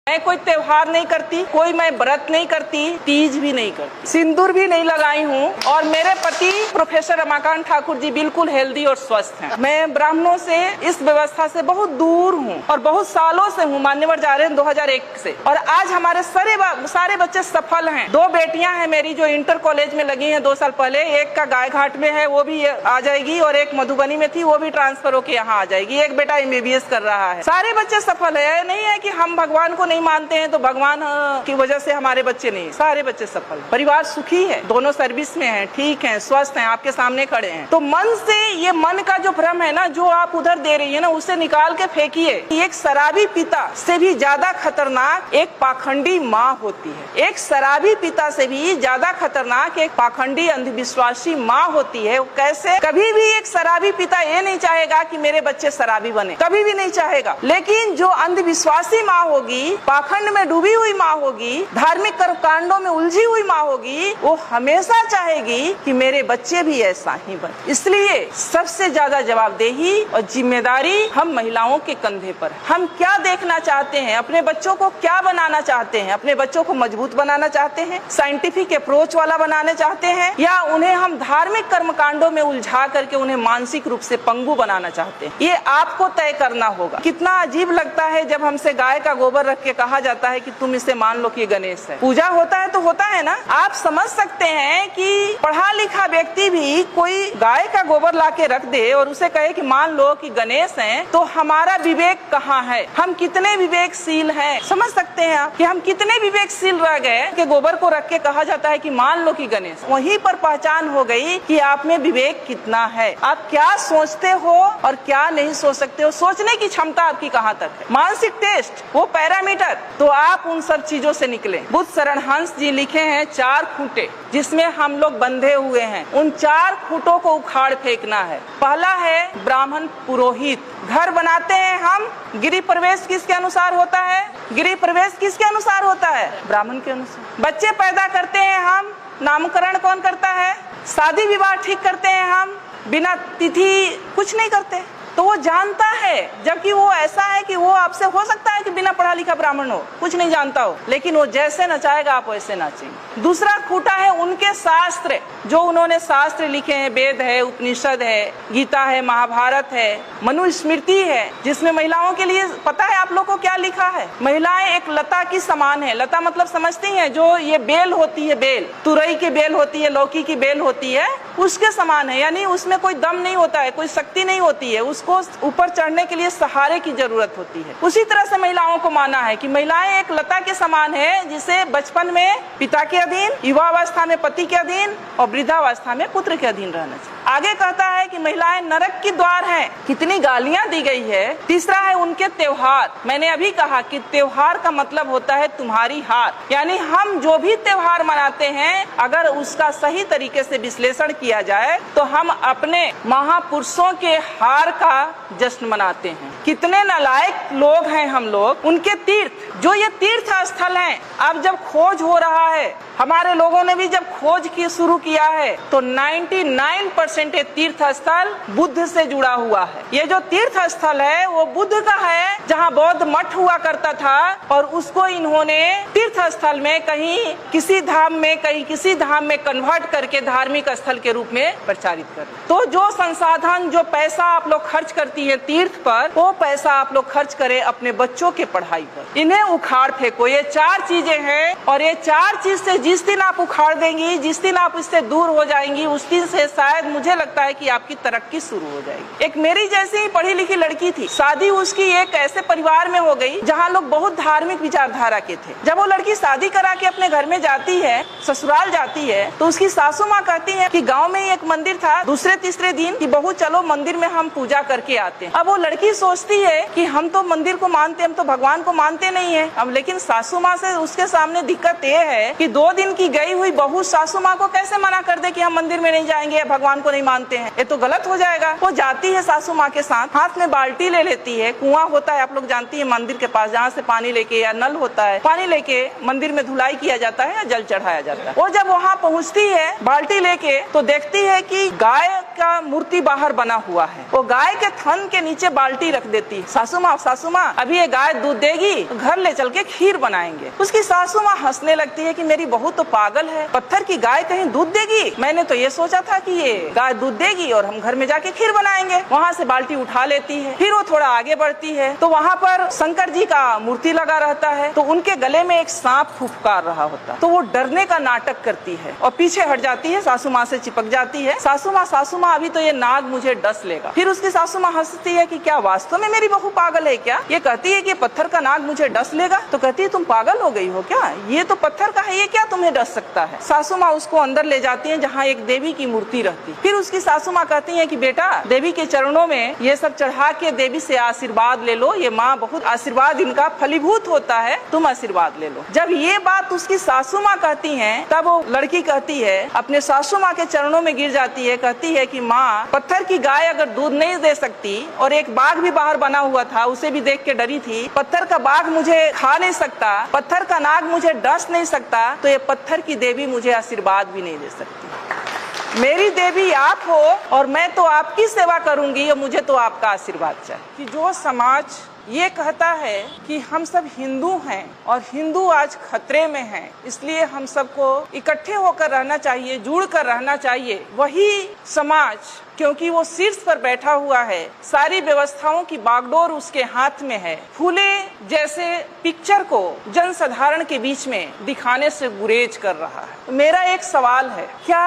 मैं कोई त्योहार नहीं करती, कोई मैं व्रत नहीं करती, तीज भी नहीं करती, सिंदूर भी नहीं लगाई हूँ। और मेरे पति प्रोफेसर रमाकांत ठाकुर जी बिल्कुल हेल्दी और स्वस्थ हैं। मैं ब्राह्मणों से, इस व्यवस्था से बहुत दूर हूँ और बहुत सालों से हूँ, मान्यवर जा रहे हैं 2001 से। और आज हमारे सारे बच्चे सफल हैं। 2 बेटियां हैं मेरी जो इंटर कॉलेज में लगी हैं 2 साल पहले। एक का गायघाट में है, वो भी आ जाएगी, और एक मधुबनी में थी, वो भी ट्रांसफर होकर यहाँ आ जाएगी। एक बेटा MBBS कर रहा है। सारे बच्चे सफल है। नहीं है कि हम भगवान को नहीं मानते हैं तो भगवान की वजह से हमारे बच्चे नहीं, सारे बच्चे सफल। परिवार सुखी है, दोनों सर्विस में हैं, ठीक हैं, स्वस्थ हैं, आपके सामने खड़े हैं। तो मन से, ये मन का जो भ्रम है ना, जो आप उधर दे रही है ना, उसे निकाल के फेंकिए। एक शराबी पिता से भी ज्यादा खतरनाक एक पाखंडी माँ होती है। एक शराबी पिता से भी ज्यादा खतरनाक एक पाखंडी अंधविश्वासी माँ होती है। कैसे? कभी भी एक शराबी पिता ये नहीं चाहेगा कि मेरे बच्चे शराबी बने, कभी भी नहीं चाहेगा। लेकिन जो अंधविश्वासी माँ होगी, पाखंड में डूबी हुई माँ होगी, धार्मिक कर्मकांडों में उलझी हुई माँ होगी, वो हमेशा चाहेगी कि मेरे बच्चे भी ऐसा ही बने। इसलिए सबसे ज्यादा जवाबदेही और जिम्मेदारी हम महिलाओं के कंधे पर है। हम क्या देखना चाहते हैं, अपने बच्चों को क्या बनाना चाहते हैं? अपने बच्चों को मजबूत बनाना चाहते हैं, साइंटिफिक अप्रोच वाला बनाना चाहते हैं, या उन्हें हम धार्मिक कर्मकांडों में उलझा करके उन्हें मानसिक रूप से पंगु बनाना चाहते हैं? ये आपको तय करना होगा। कितना अजीब लगता है जब हमसे गाय का गोबर रख के कहा जाता है कि तुम इसे मान लो कि गणेश है। पूजा होता है तो होता है ना। आप समझ सकते हैं कि पढ़ा लिखा व्यक्ति भी कोई गाय का गोबर ला के रख दे और उसे कहे कि मान लो कि गणेश हैं, तो हमारा विवेक कहाँ है? हम कितने विवेकशील हैं? समझ सकते हैं आप कि हम कितने विवेकशील रह गए कि गोबर को रख के कहा जाता है कि मान लो कि गणेश। वहीं पर पहचान हो गई कि आप में विवेक कितना है, आप क्या सोचते हो और क्या नहीं सोच सकते हो, सोचने की क्षमता आपकी कहाँ तक है। मानसिक टेस्ट, वो पैरामीटर, तो आप उन सब चीजों से निकले। बुद्ध शरण हंस जी लिखे हैं 4 खूंटे जिसमें हम लोग बंधे हुए हैं। उन 4 खूंटों को उखाड़ फेंकना है। पहला है ब्राह्मण पुरोहित। घर बनाते हैं हम, गृह प्रवेश किसके अनुसार होता है? गृह प्रवेश किसके अनुसार होता है? ब्राह्मण के अनुसार। बच्चे पैदा करते हैं हम, नामकरण कौन करता है? शादी विवाह ठीक करते हैं हम, बिना तिथि कुछ नहीं करते। तो वो जानता है, जबकि वो ऐसा है कि वो आपसे हो सकता है कि बिना पढ़ा लिखा ब्राह्मण हो, कुछ नहीं जानता हो, लेकिन वो जैसे नचाएगा आप वैसे नाचेंगे। दूसरा खूंटा है उनके शास्त्र, जो उन्होंने शास्त्र लिखे हैं। वेद है, उपनिषद है, गीता है, महाभारत है, मनुस्मृति है, जिसमें महिलाओं के लिए पता है आप लोग को क्या लिखा है? महिलाएं एक लता की समान है। लता मतलब समझती हैं, जो ये बेल होती है, बेल, तुरई की बेल होती है, लौकी की बेल होती है, उसके समान है। यानी उसमें कोई दम नहीं होता है, कोई शक्ति नहीं होती है, उसको ऊपर चढ़ने के लिए सहारे की जरूरत होती है। उसी तरह से महिलाओं को माना है कि महिलाएं एक लता के समान है, जिसे बचपन में पिता के अधीन, युवावस्था में पति के अधीन और वृद्धावस्था में पुत्र के अधीन रहना चाहिए। आगे कहता है कि महिलाएं नरक की द्वार हैं। कितनी गालियां दी गई है। तीसरा है उनके त्योहार। मैंने अभी कहा कि त्योहार का मतलब होता है तुम्हारी हार, यानी हम जो भी त्योहार मनाते हैं, अगर उसका सही तरीके से विश्लेषण किया जाए तो हम अपने महापुरुषों के हार का जश्न मनाते हैं। कितने नालायक लोग हैं हम लोग। उनके तीर्थ, जो ये तीर्थ स्थल हैं, अब जब खोज हो रहा है, हमारे लोगों ने भी जब खोज की शुरू किया है, तो 99% ये तीर्थ स्थल बुद्ध से जुड़ा हुआ है। ये जो तीर्थ स्थल है वो बुद्ध का है, जहाँ बौद्ध मठ हुआ करता था, और उसको इन्होंने तीर्थ स्थल में कहीं किसी धाम में, कहीं किसी धाम में कन्वर्ट करके धार्मिक स्थल के रूप में प्रचारित कर। तो जो संसाधन, जो पैसा आप लोग खर्च करती है तीर्थ पर, वो पैसा आप लोग खर्च करें अपने बच्चों के पढ़ाई पर। इन्हें उखाड़ फेंको। ये 4 चीजें हैं, और ये 4 चीज से जिस दिन आप उखाड़ देंगी, जिस दिन आप इससे दूर हो जाएंगी, उस दिन से शायद मुझे लगता है कि आपकी तरक्की शुरू हो जाएगी। एक मेरी जैसी ही पढ़ी लिखी लड़की थी, शादी उसकी एक ऐसे परिवार में हो गई जहाँ लोग बहुत धार्मिक विचारधारा के थे। जब वो लड़की शादी करा के अपने घर में जाती है, ससुराल जाती है, तो उसकी सासू माँ कहती है कि गाँव में ही एक मंदिर था, दूसरे तीसरे दिन कि बहू चलो मंदिर में हम पूजा करके आते हैं। अब वो लड़की सोचती है कि हम तो मंदिर को मानते, हम तो भगवान को मानते नहीं है। अब लेकिन सासू माँ से उसके सामने दिक्कत ये है कि 2 दिन की गई हुई बहू सासू माँ को कैसे मना कर दे कि हम मंदिर में नहीं जाएंगे या भगवान को नहीं मानते हैं, ये तो गलत हो जाएगा। वो जाती है सासू माँ के साथ, हाथ में बाल्टी ले लेती है, कुआं होता है आप लोग जानती है मंदिर के पास, जहाँ से पानी लेके या नल होता है पानी लेके मंदिर में धुलाई किया जाता है या जल चढ़ाया जाता है। वो जब वहाँ पहुँचती है बाल्टी लेके तो देखती है कि गाय का मूर्ति बाहर बना हुआ है। वो गाय के थन के नीचे बाल्टी रख देती है। सासू माँ अभी ये गाय दूध देगी तो घर ले चल के खीर बनाएंगे। उसकी सासू माँ हंसने लगती है कि मेरी बहू तो पागल है, पत्थर की गाय कहीं दूध देगी, मैंने तो ये सोचा था कि ये गाय दूध देगी और हम घर में जाके खीर बनाएंगे। वहाँ से बाल्टी उठा लेती है। फिर वो थोड़ा आगे बढ़ती है तो वहाँ पर शंकर जी का मूर्ति लगा रहता है, तो उनके गले में एक सांप फुफकार रहा होता है, तो वो डरने का नाटक करती है और पीछे हट जाती है, सासू माँ से चिपक जाती है। सासू माँ अभी तो ये नाग मुझे डस लेगा। फिर उसकी सासू माँ हंसती है कि क्या वास्तव में मेरी बहू पागल है क्या? ये कहती है कि पत्थर का नाग मुझे डस लेगा। तो कहती है तुम पागल हो गई हो क्या, ये तो पत्थर का है, ये क्या तुम्हें डस सकता है? सासू माँ उसको अंदर ले जाती है जहाँ एक देवी की मूर्ति रहती। फिर उसकी सासू माँ कहती है कि बेटा देवी के चरणों में ये सब चढ़ा के देवी से आशीर्वाद ले लो, ये माँ बहुत आशीर्वाद इनका फलीभूत होता है, तुम आशीर्वाद ले लो। जब ये बात उसकी सासू माँ कहती है तब वो लड़की कहती है, अपने सासू माँ के चरणों में गिर जाती है, कहती है कि माँ पत्थर की गाय अगर दूध नहीं दे सकती और एक बाघ भी बाहर बना हुआ था उसे भी देख के डरी थी, पत्थर का बाघ मुझे खा नहीं सकता, पत्थर का नाग मुझे डस नहीं सकता, तो ये पत्थर की देवी मुझे आशीर्वाद भी नहीं दे सकती। मेरी देवी आप हो और मैं तो आपकी सेवा करूंगी और मुझे तो आपका आशीर्वाद चाहिए। कि जो समाज ये कहता है कि हम सब हिंदू हैं और हिंदू आज खतरे में हैं, इसलिए हम सबको इकट्ठे होकर रहना चाहिए, जुड़ कर रहना चाहिए, वही समाज क्योंकि वो शीर्ष पर बैठा हुआ है, सारी व्यवस्थाओं की बागडोर उसके हाथ में है, फूले जैसे पिक्चर को जनसाधारण के बीच में दिखाने से गुरेज कर रहा है। तो मेरा एक सवाल है, क्या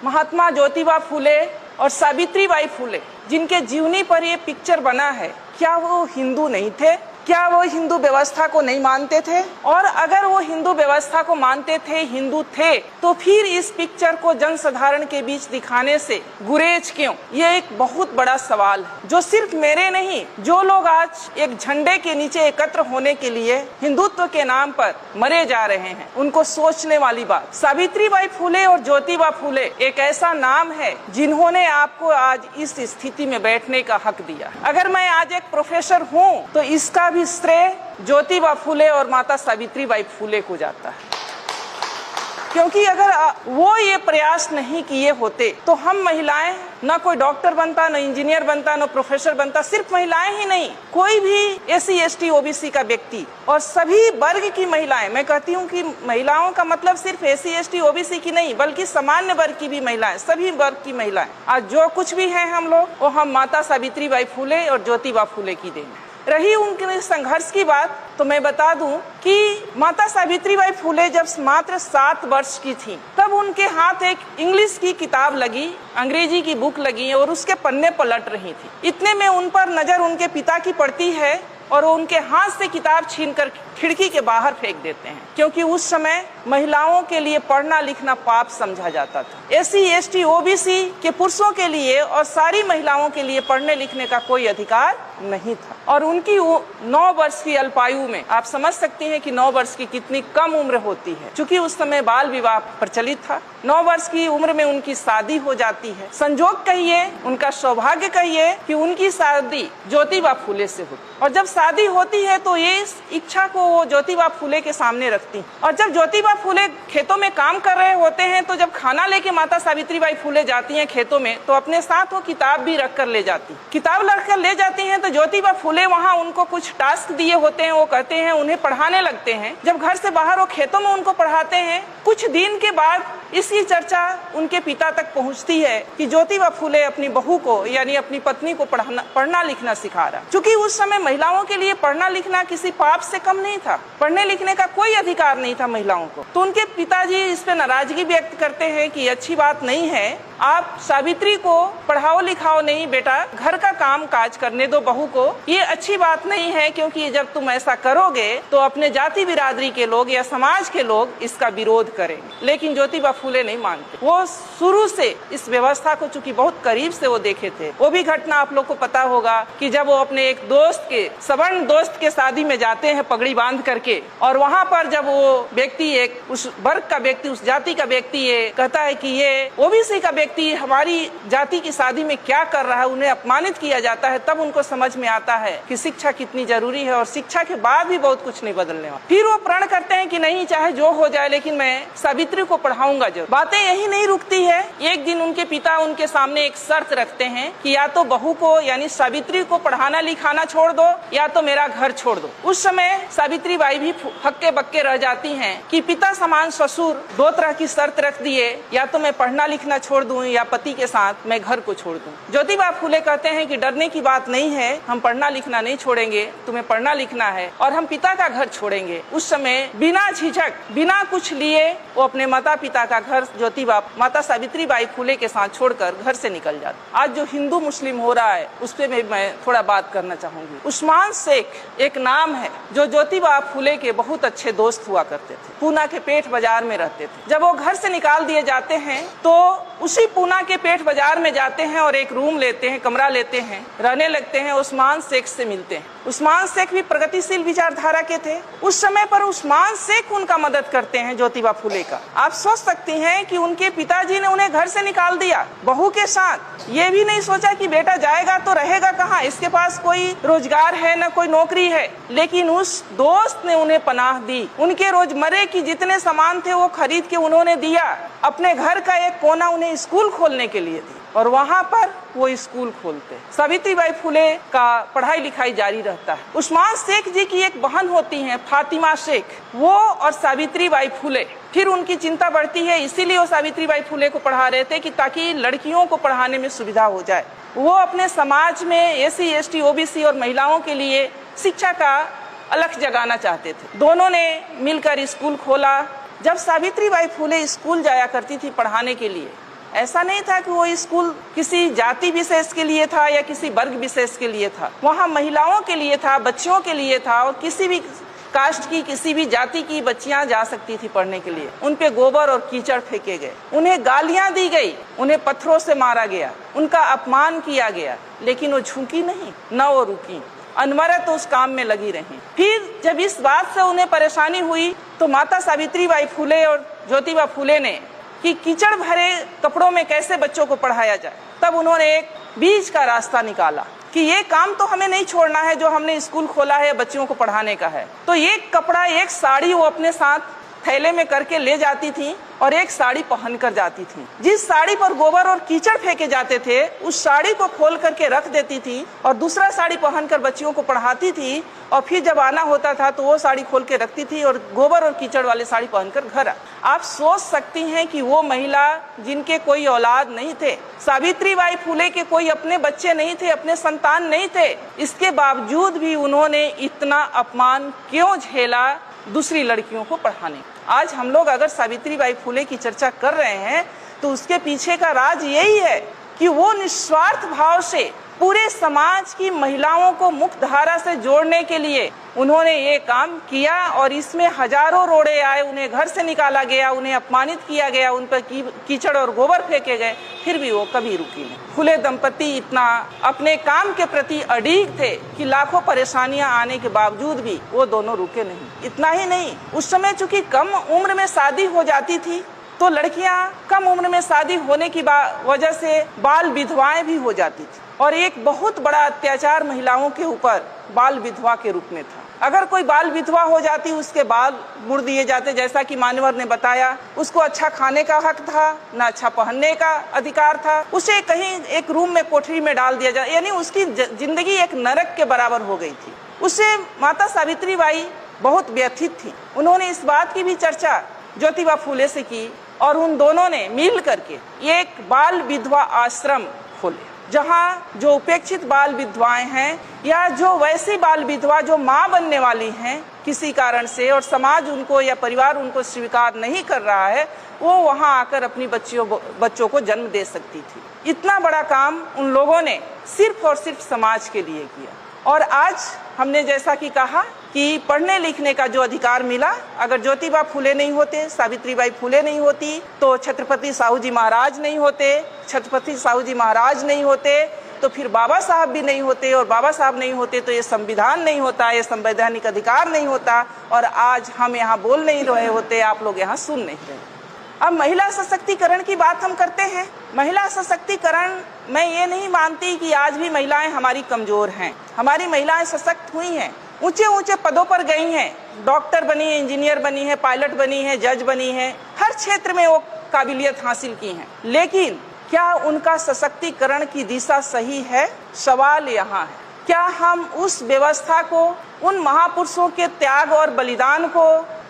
महात्मा ज्योतिबा फूले और सावित्री बाई फूले जिनके जीवनी पर ये पिक्चर बना है, क्या वो हिंदू नहीं थे? क्या वो हिंदू व्यवस्था को नहीं मानते थे? और अगर वो हिंदू व्यवस्था को मानते थे, हिंदू थे, तो फिर इस पिक्चर को जनसाधारण के बीच दिखाने से गुरेज क्यों? ये एक बहुत बड़ा सवाल है जो सिर्फ मेरे नहीं, जो लोग आज एक झंडे के नीचे एकत्र होने के लिए हिंदुत्व के नाम पर मरे जा रहे हैं, उनको सोचने वाली बात। सावित्री बाई फूले और ज्योतिबा फूले एक ऐसा नाम है जिन्होंने आपको आज इस स्थिति में बैठने का हक दिया। अगर मैं आज एक प्रोफेसर हूँ तो इसका भी श्रेय ज्योतिबा फूले और माता सावित्री बाई फूले को जाता है, क्योंकि अगर वो ये प्रयास नहीं किए होते तो हम महिलाएं न कोई डॉक्टर बनता, न इंजीनियर बनता, न प्रोफेसर बनता। सिर्फ महिलाएं ही नहीं, कोई भी SC ST OBC का व्यक्ति और सभी वर्ग की महिलाएं, मैं कहती हूँ कि महिलाओं का मतलब सिर्फ SC ST OBC की नहीं बल्कि सामान्य वर्ग की भी महिलाएं, सभी वर्ग की महिलाएं, आज जो कुछ भी है हम लोग वो हम माता सावित्री बाई फूले और ज्योतिबा फूले की देन है। रही उनके संघर्ष की बात तो मैं बता दूं कि माता सावित्री बाई फूले जब मात्र 7 वर्ष की थी तब उनके हाथ एक इंग्लिश की किताब लगी, अंग्रेजी की बुक लगी और उसके पन्ने पलट रही थी। इतने में उन पर नजर उनके पिता की पड़ती है और उनके हाथ से किताब छीनकर खिड़की के बाहर फेंक देते हैं, क्योंकि उस समय महिलाओं के लिए पढ़ना लिखना पाप समझा जाता था। SC ST OBC के पुरुषों के लिए और सारी महिलाओं के लिए पढ़ने लिखने का कोई अधिकार नहीं था। और उनकी 9 वर्ष की अल्पायु में आप समझ सकती हैं कि 9 वर्ष की कितनी कम उम्र होती है, क्योंकि उस समय बाल विवाह प्रचलित था। 9 वर्ष की उम्र में उनकी शादी हो जाती है। संजोग कहिए, उनका सौभाग्य कहिए कि उनकी शादी ज्योतिबा फूले से हुई। और जब शादी होती है तो ये इस इच्छा को वो ज्योतिबा फूले के सामने रखती। और जब ज्योतिबा फूले खेतों में काम कर रहे होते हैं तो जब खाना लेके माता सावित्री बाई फूले जाती हैं खेतों में तो अपने साथ वो किताब भी रख कर ले जाती। किताब रख कर ले जाती हैं तो ज्योतिबा फूले वहाँ उनको कुछ टास्क दिए होते हैं, वो कहते हैं उन्हें पढ़ाने लगते हैं। जब घर से बाहर वो खेतों में उनको पढ़ाते हैं, कुछ दिन के बाद इसकी चर्चा उनके पिता तक पहुंचती है कि ज्योतिबा फूले अपनी बहू को यानी अपनी पत्नी को पढ़ना लिखना सिखा रहा। क्योंकि उस समय महिलाओं के लिए पढ़ना लिखना किसी पाप से कम नहीं था, पढ़ने लिखने का कोई अधिकार नहीं था महिलाओं को। तो उनके पिताजी इस पे नाराजगी व्यक्त करते हैं कि अच्छी बात नहीं है, आप सावित्री को पढ़ाओ लिखाओ नहीं बेटा, घर का काम काज करने दो बहू को, ये अच्छी बात नहीं है, क्योंकि जब तुम ऐसा करोगे तो अपने जाति बिरादरी के लोग या समाज के लोग इसका विरोध करेंगे। लेकिन ज्योतिबा फूले नहीं मानते। वो शुरू से इस व्यवस्था को चूंकि बहुत करीब से वो देखे थे। वो भी घटना आप लोग को पता होगा कि जब वो अपने एक दोस्त के सवर्ण दोस्त के शादी में जाते हैं पगड़ी बांध करके, और वहाँ पर जब वो व्यक्ति एक उस वर्ग का व्यक्ति, उस जाति का व्यक्ति ये कहता है कि ये OBC का व्यक्ति हमारी जाति की शादी में क्या कर रहा है, उन्हें अपमानित किया जाता है, तब उनको समझ में आता है कि शिक्षा कितनी जरूरी है और शिक्षा के बाद भी बहुत कुछ नहीं बदलने वाला। फिर वो प्रण करते हैं कि नहीं, चाहे जो हो जाए लेकिन मैं सावित्री को पढ़ाऊंगा जरूर। बातें यही नहीं रुकती है। एक दिन उनके पिता उनके सामने एक शर्त रखते हैं कि या तो बहू को यानी सावित्री को पढ़ाना लिखाना छोड़ दो या तो मेरा घर छोड़ दो। उस समय सावित्री बाई भी हक्के बक्के रह जाती हैं कि पिता समान ससुर दो तरह की शर्त रख दिए, या तो मैं पढ़ना लिखना छोड़ दूं या पति के साथ मैं घर को छोड़ दूं। ज्योतिबा फूले कहते हैं कि डरने की बात नहीं है, हम पढ़ना लिखना नहीं छोड़ेंगे, तुम्हें पढ़ना लिखना है और हम पिता का घर छोड़ेंगे। उस समय बिना झिझक बिना कुछ लिए वो अपने माता पिता का घर ज्योतिबा माता सावित्री बाई फूले के साथ छोड़कर घर से निकल जाता। आज जो हिंदू मुस्लिम हो रहा है उस पर मैं थोड़ा बात करना चाहूंगी। उस्मान शेख एक नाम है जो ज्योतिबा फूले के बहुत अच्छे दोस्त हुआ करते थे। पूना के पेठ बाजार में रहते थे। जब वो घर से निकाल दिए जाते हैं तो उसी पूना के पेठ बाजार में जाते हैं और एक रूम लेते हैं, कमरा लेते हैं, रहने लगते हैं। उस्मान शेख से मिलते हैं। उस्मान शेख भी प्रगतिशील विचारधारा के थे। उस समय पर उस्मान शेख उनका मदद करते हैं ज्योतिबा फूले का। आप सोच सकती हैं कि उनके पिताजी ने उन्हें घर से निकाल दिया बहू के साथ। ये भी नहीं सोचा कि बेटा जाएगा तो रहेगा कहाँ, इसके पास कोई रोजगार है न कोई नौकरी है, लेकिन उस दोस्त ने उन्हें पनाह दी। उनके रोजमर्रे की जितने सामान थे वो खरीद के उन्होंने दिया। अपने घर का एक कोना उन्हें स्कूल खोलने के लिए दी और वहाँ पर वो स्कूल खोलते। सावित्रीबाई फूले का पढ़ाई लिखाई जारी रहता है। उस्मान शेख जी की एक बहन होती हैं फातिमा शेख, वो और सावित्रीबाई फूले, फिर उनकी चिंता बढ़ती है, इसीलिए वो सावित्रीबाई फूले को पढ़ा रहे थे कि ताकि लड़कियों को पढ़ाने में सुविधा हो जाए। वो अपने समाज में SC ST OBC और महिलाओं के लिए शिक्षा का अलख जगाना चाहते थे। दोनों ने मिलकर स्कूल खोला। जब सावित्रीबाई फूले स्कूल जाया करती थी पढ़ाने के लिए, ऐसा नहीं था कि वो स्कूल किसी जाति विशेष के लिए था या किसी वर्ग विशेष के लिए था। वहाँ महिलाओं के लिए था, बच्चियों के लिए था और किसी भी कास्ट की किसी भी जाति की बच्चियां जा सकती थी पढ़ने के लिए। उन पे गोबर और कीचड़ फेंके गए, उन्हें गालियां दी गई, उन्हें पत्थरों से मारा गया, उनका अपमान किया गया, लेकिन वो झुकी नहीं, न वो रुकी, अनवरत उस काम में लगी रही। फिर जब इस बात से उन्हें परेशानी हुई तो माता सावित्रीबाई फूले और ज्योतिबा फूले ने कि कीचड़ भरे कपड़ों में कैसे बच्चों को पढ़ाया जाए, तब उन्होंने एक बीच का रास्ता निकाला कि ये काम तो हमें नहीं छोड़ना है जो हमने स्कूल खोला है बच्चियों को पढ़ाने का है। तो एक कपड़ा, एक साड़ी वो अपने साथ थैले में करके ले जाती थी और एक साड़ी पहन कर जाती थी। जिस साड़ी पर गोबर और कीचड़ फेंके जाते थे उस साड़ी को खोल करके रख देती थी और दूसरा साड़ी पहनकर बच्चियों को पढ़ाती थी और फिर जब आना होता था तो वो साड़ी खोल के रखती थी और गोबर और कीचड़ वाले साड़ी पहनकर घर। आप सोच सकती हैं कि वो महिला जिनके कोई औलाद नहीं थे, सावित्रीबाई फूले के कोई अपने बच्चे नहीं थे, अपने संतान नहीं थे, इसके बावजूद भी उन्होंने इतना अपमान क्यों झेला दूसरी लड़कियों को पढ़ाने। आज हम लोग अगर सावित्रीबाई फूले की चर्चा कर रहे हैं तो उसके पीछे का राज यही है कि वो निस्वार्थ भाव से पूरे समाज की महिलाओं को मुख्य धारा से जोड़ने के लिए उन्होंने ये काम किया और इसमें हजारों रोड़े आए, उन्हें घर से निकाला गया, उन्हें अपमानित किया गया, उन पर कीचड़ और गोबर फेंके गए, फिर भी वो कभी रुकी नहीं। फूले दंपति इतना अपने काम के प्रति अड़िग थे कि लाखों परेशानियां आने के बावजूद भी वो दोनों रुके नहीं। इतना ही नहीं, उस समय चूंकि कम उम्र में शादी हो जाती थी तो लड़कियां कम उम्र में शादी होने की वजह से बाल विधवाएं भी हो जाती थी और एक बहुत बड़ा अत्याचार महिलाओं के ऊपर बाल विधवा के रूप में था। अगर कोई बाल विधवा हो जाती उसके बाल मुड़ दिए जाते, जैसा कि मान्यवर ने बताया। उसको अच्छा खाने का हक था, न अच्छा पहनने का अधिकार था, उसे कहीं एक रूम में कोठरी में डाल दिया जाए, यानी उसकी जिंदगी एक नरक के बराबर हो गई थी। उससे माता सावित्रीबाई बहुत व्यथित थी। उन्होंने इस बात की भी चर्चा ज्योतिबा फूले से की और उन दोनों ने मिल करके एक बाल विधवा आश्रम खोले, जहाँ जो उपेक्षित बाल विधवाएं हैं या जो वैसी बाल विधवा जो माँ बनने वाली हैं किसी कारण से और समाज उनको या परिवार उनको स्वीकार नहीं कर रहा है, वो वहाँ आकर अपनी बच्चों को जन्म दे सकती थी। इतना बड़ा काम उन लोगों ने सिर्फ और सिर्फ समाज के लिए किया। और आज हमने जैसा कि कहा कि पढ़ने लिखने का जो अधिकार मिला, अगर ज्योतिबा फूले नहीं होते, सावित्रीबाई फूले नहीं होती तो छत्रपति साहू जी महाराज नहीं होते, छत्रपति साहू जी महाराज नहीं होते तो फिर बाबा साहब भी नहीं होते और बाबा साहब नहीं होते तो ये संविधान नहीं होता, ये संवैधानिक अधिकार नहीं होता और आज हम यहाँ बोल नहीं रहे होते, आप लोग यहाँ सुन नहीं रहे। अब महिला सशक्तिकरण की बात हम करते हैं। महिला सशक्तिकरण, मैं ये नहीं मानती कि आज भी महिलाएं हमारी कमजोर हैं। हमारी महिलाएं सशक्त हुई हैं, ऊंचे ऊंचे पदों पर गई हैं, डॉक्टर बनी है, इंजीनियर बनी है, पायलट बनी है, जज बनी है, हर क्षेत्र में वो काबिलियत हासिल की हैं। लेकिन क्या उनका सशक्तिकरण की दिशा सही है? सवाल यहाँ है, क्या हम उस व्यवस्था को, उन महापुरुषों के त्याग और बलिदान को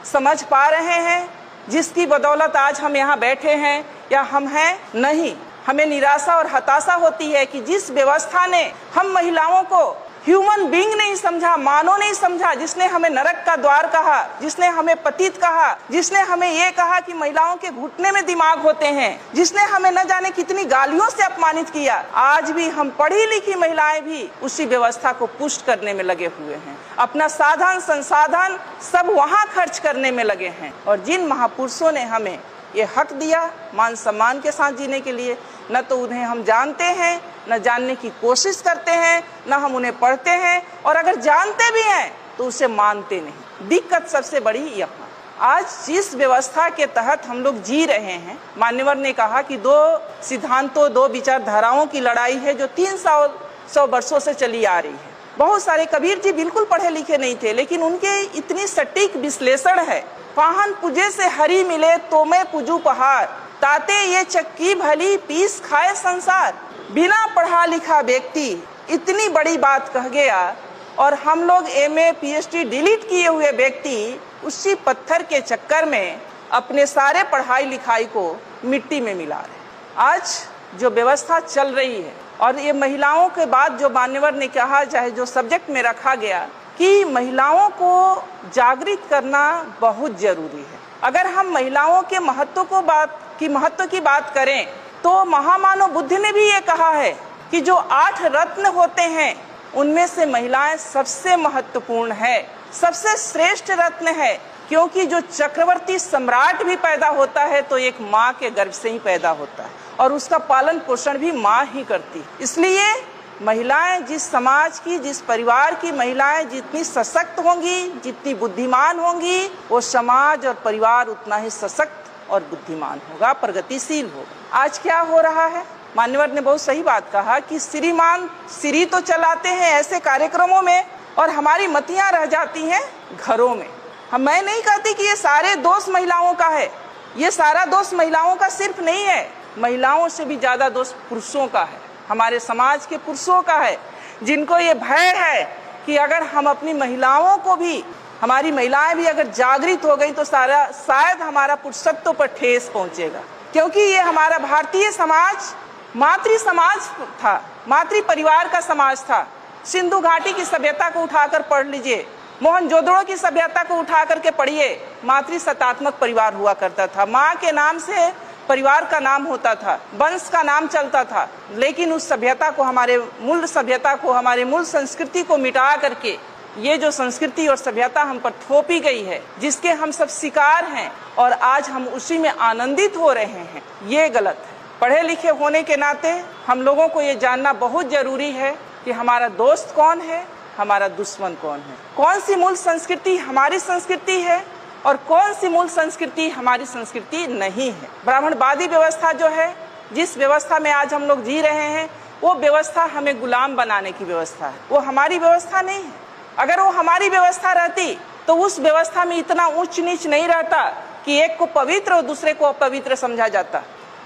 समझ पा रहे हैं जिसकी बदौलत आज हम यहाँ बैठे हैं या हम हैं? नहीं। हमें निराशा और हताशा होती है कि जिस व्यवस्था ने हम महिलाओं को ह्यूमन बीइंग नहीं समझा, मानव नहीं समझा, जिसने हमें नरक का द्वार कहा, जिसने हमें पतित कहा, जिसने हमें ये कहा कि महिलाओं के घुटने में दिमाग होते हैं, जिसने हमें न जाने कितनी गालियों से अपमानित किया, आज भी हम पढ़ी लिखी महिलाएं भी उसी व्यवस्था को पुष्ट करने में लगे हुए हैं। अपना साधन संसाधन सब वहाँ खर्च करने में लगे हैं। और जिन महापुरुषों ने हमें ये हक दिया मान सम्मान के साथ जीने के लिए, न तो उन्हें हम जानते हैं, न जानने की कोशिश करते हैं, न हम उन्हें पढ़ते हैं, और अगर जानते भी हैं तो उसे मानते नहीं। दिक्कत सबसे बड़ी यहाँ, आज जिस व्यवस्था के तहत हम लोग जी रहे हैं, मान्यवर ने कहा कि दो सिद्धांतों, दो विचारधाराओं की लड़ाई है जो 300 वर्षों से चली आ रही है। बहुत सारे, कबीर जी बिल्कुल पढ़े लिखे नहीं थे, लेकिन उनके इतनी सटीक विश्लेषण है। पाहन पूजे से हरि मिले तो मैं पूजू पहाड़, ताते ये चक्की भली पीस खाए संसार। बिना पढ़ा लिखा व्यक्ति इतनी बड़ी बात कह गया, और हम लोग MA PhD डिलीट किए हुए व्यक्ति उसी पत्थर के चक्कर में अपने सारे पढ़ाई लिखाई को मिट्टी में मिला रहे। आज जो व्यवस्था चल रही है, और ये महिलाओं के बाद जो मान्यवर ने कहा, चाहे जो सब्जेक्ट में रखा गया कि महिलाओं को जागृत करना बहुत जरूरी है। अगर हम महिलाओं के महत्व की बात करें तो महामानव बुद्ध ने भी ये कहा है कि जो 8 रत्न होते हैं उनमें से महिलाएं सबसे महत्वपूर्ण है, सबसे श्रेष्ठ रत्न है। क्योंकि जो चक्रवर्ती सम्राट भी पैदा होता है तो एक माँ के गर्भ से ही पैदा होता है, और उसका पालन पोषण भी माँ ही करती है। इसलिए महिलाएं, जिस समाज की, जिस परिवार की महिलाएं जितनी सशक्त होंगी, जितनी बुद्धिमान होंगी, वो समाज और परिवार उतना ही सशक्त और बुद्धिमान होगा, प्रगतिशील होगा। आज क्या हो रहा है? मान्यवर ने बहुत सही बात कहा कि श्रीमान श्री तो चलाते हैं ऐसे कार्यक्रमों में, और हमारी मतियां रह जाती हैं घरों में। मैं नहीं कहती कि ये सारे दोष महिलाओं का है, ये सारा दोष महिलाओं का सिर्फ नहीं है, महिलाओं से भी ज्यादा दोष पुरुषों का है, हमारे समाज के पुरुषों का है, जिनको ये भय है कि अगर हम अपनी महिलाओं को भी, हमारी महिलाएं भी अगर जागृत हो गई तो शायद हमारा पुरुषत्व पर ठेस पहुंचेगा। क्योंकि ये हमारा भारतीय समाज मातृ समाज था, मातृ परिवार का समाज था। सिंधु घाटी की सभ्यता को उठाकर पढ़ लीजिए, मोहनजोदड़ो की सभ्यता को उठा करके पढ़िए, मातृ सत्तात्मक परिवार हुआ करता था। माँ के नाम से परिवार का नाम होता था, वंश का नाम चलता था। लेकिन उस सभ्यता को, हमारे मूल सभ्यता को, हमारे मूल संस्कृति को मिटा करके ये जो संस्कृति और सभ्यता हम पर थोपी गई है, जिसके हम सब शिकार हैं, और आज हम उसी में आनंदित हो रहे हैं, ये गलत है। पढ़े लिखे होने के नाते हम लोगों को ये जानना बहुत जरूरी है कि हमारा दोस्त कौन है, हमारा दुश्मन कौन है, कौन सी मूल संस्कृति हमारी संस्कृति है और कौन सी मूल संस्कृति हमारी संस्कृति नहीं है। ब्राह्मणवादी व्यवस्था जो है, जिस व्यवस्था में आज हम लोग जी रहे हैं, वो व्यवस्था हमें गुलाम बनाने की व्यवस्था है, वो हमारी व्यवस्था नहीं है। अगर वो हमारी व्यवस्था रहती तो उस व्यवस्था में इतना ऊंच नीच नहीं रहता कि एक को पवित्र और दूसरे को अपवित्र समझा जाता।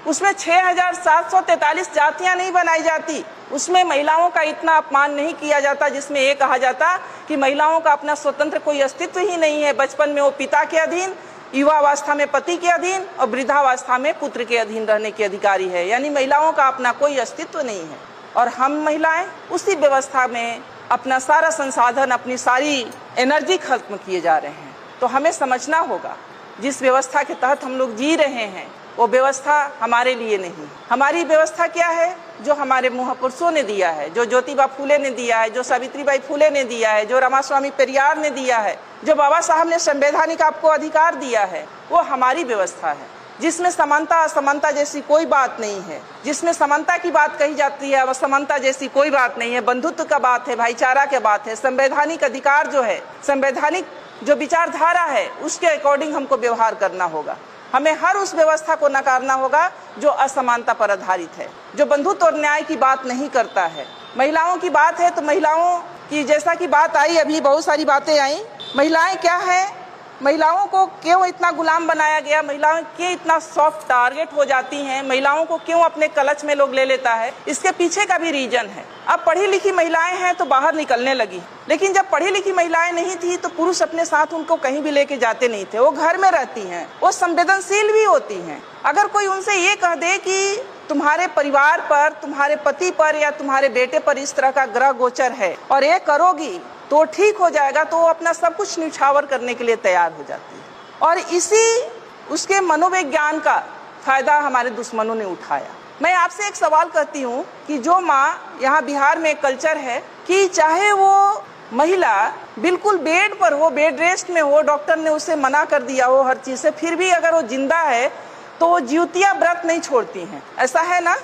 उसमें 6743 जातियां नहीं बनाई जाती, उसमें महिलाओं का इतना अपमान नहीं किया जाता, जिसमें ये कहा जाता कि महिलाओं का अपना स्वतंत्र कोई अस्तित्व ही नहीं है। बचपन में वो पिता के अधीन, युवावस्था में पति के अधीन और वृद्धावस्था में पुत्र के अधीन रहने की अधिकारी है, यानी महिलाओं का अपना कोई अस्तित्व नहीं है। और हम महिलाएं उसी व्यवस्था में अपना सारा संसाधन, अपनी सारी एनर्जी खत्म किए जा रहे हैं। तो हमें समझना होगा, जिस व्यवस्था के तहत हम लोग जी रहे हैं वो व्यवस्था हमारे लिए नहीं। हमारी व्यवस्था क्या है? जो हमारे महापुरुषों ने दिया है, जो ज्योतिबा फूले ने दिया है, जो सावित्रीबाई फूले ने दिया है, जो रामास्वामी पेरियार ने दिया है, जो बाबा साहब ने संवैधानिक आपको अधिकार दिया है, वो हमारी व्यवस्था है, जिसमें समानता असमानता जैसी कोई बात नहीं है। जिसमें समानता की बात कही जाती है, असमानता जैसी कोई बात नहीं है। बंधुत्व का बात है, भाईचारा की बात है। संवैधानिक अधिकार जो है, संवैधानिक जो विचारधारा है, उसके अकॉर्डिंग हमको व्यवहार करना होगा। हमें हर उस व्यवस्था को नकारना होगा जो असमानता पर आधारित है, जो बंधुत्व और न्याय की बात नहीं करता है। महिलाओं की बात है तो महिलाओं की जैसा कि बात आई, अभी बहुत सारी बातें आई। महिलाएं क्या है, महिलाओं को क्यों इतना गुलाम बनाया गया, महिलाएं क्यों इतना सॉफ्ट टारगेट हो जाती हैं, महिलाओं को क्यों अपने कलच में लोग ले लेता है, इसके पीछे का भी रीजन है। अब पढ़ी लिखी महिलाएं हैं तो बाहर निकलने लगी, लेकिन जब पढ़ी लिखी महिलाएं नहीं थी तो पुरुष अपने साथ उनको कहीं भी लेके जाते नहीं थे। वो घर में रहती हैं, वो संवेदनशील भी होती हैं। अगर कोई उनसे ये कह दे कि तुम्हारे परिवार पर, तुम्हारे पति पर या तुम्हारे बेटे पर इस तरह का ग्रह गोचर है और ये करोगी तो ठीक हो जाएगा, तो वो अपना सब कुछ न्यौछावर करने के लिए तैयार हो जाती है। और इसी उसके मनोविज्ञान का फायदा हमारे दुश्मनों ने उठाया। मैं आपसे एक सवाल करती हूँ कि जो माँ, यहाँ बिहार में एक कल्चर है कि चाहे वो महिला बिल्कुल बेड पर हो, बेड रेस्ट में हो, डॉक्टर ने उसे मना कर दिया हो हर चीज से, फिर भी अगर वो जिंदा है तो वो ज्योतिया व्रत नहीं छोड़ती हैं। ऐसा है ना,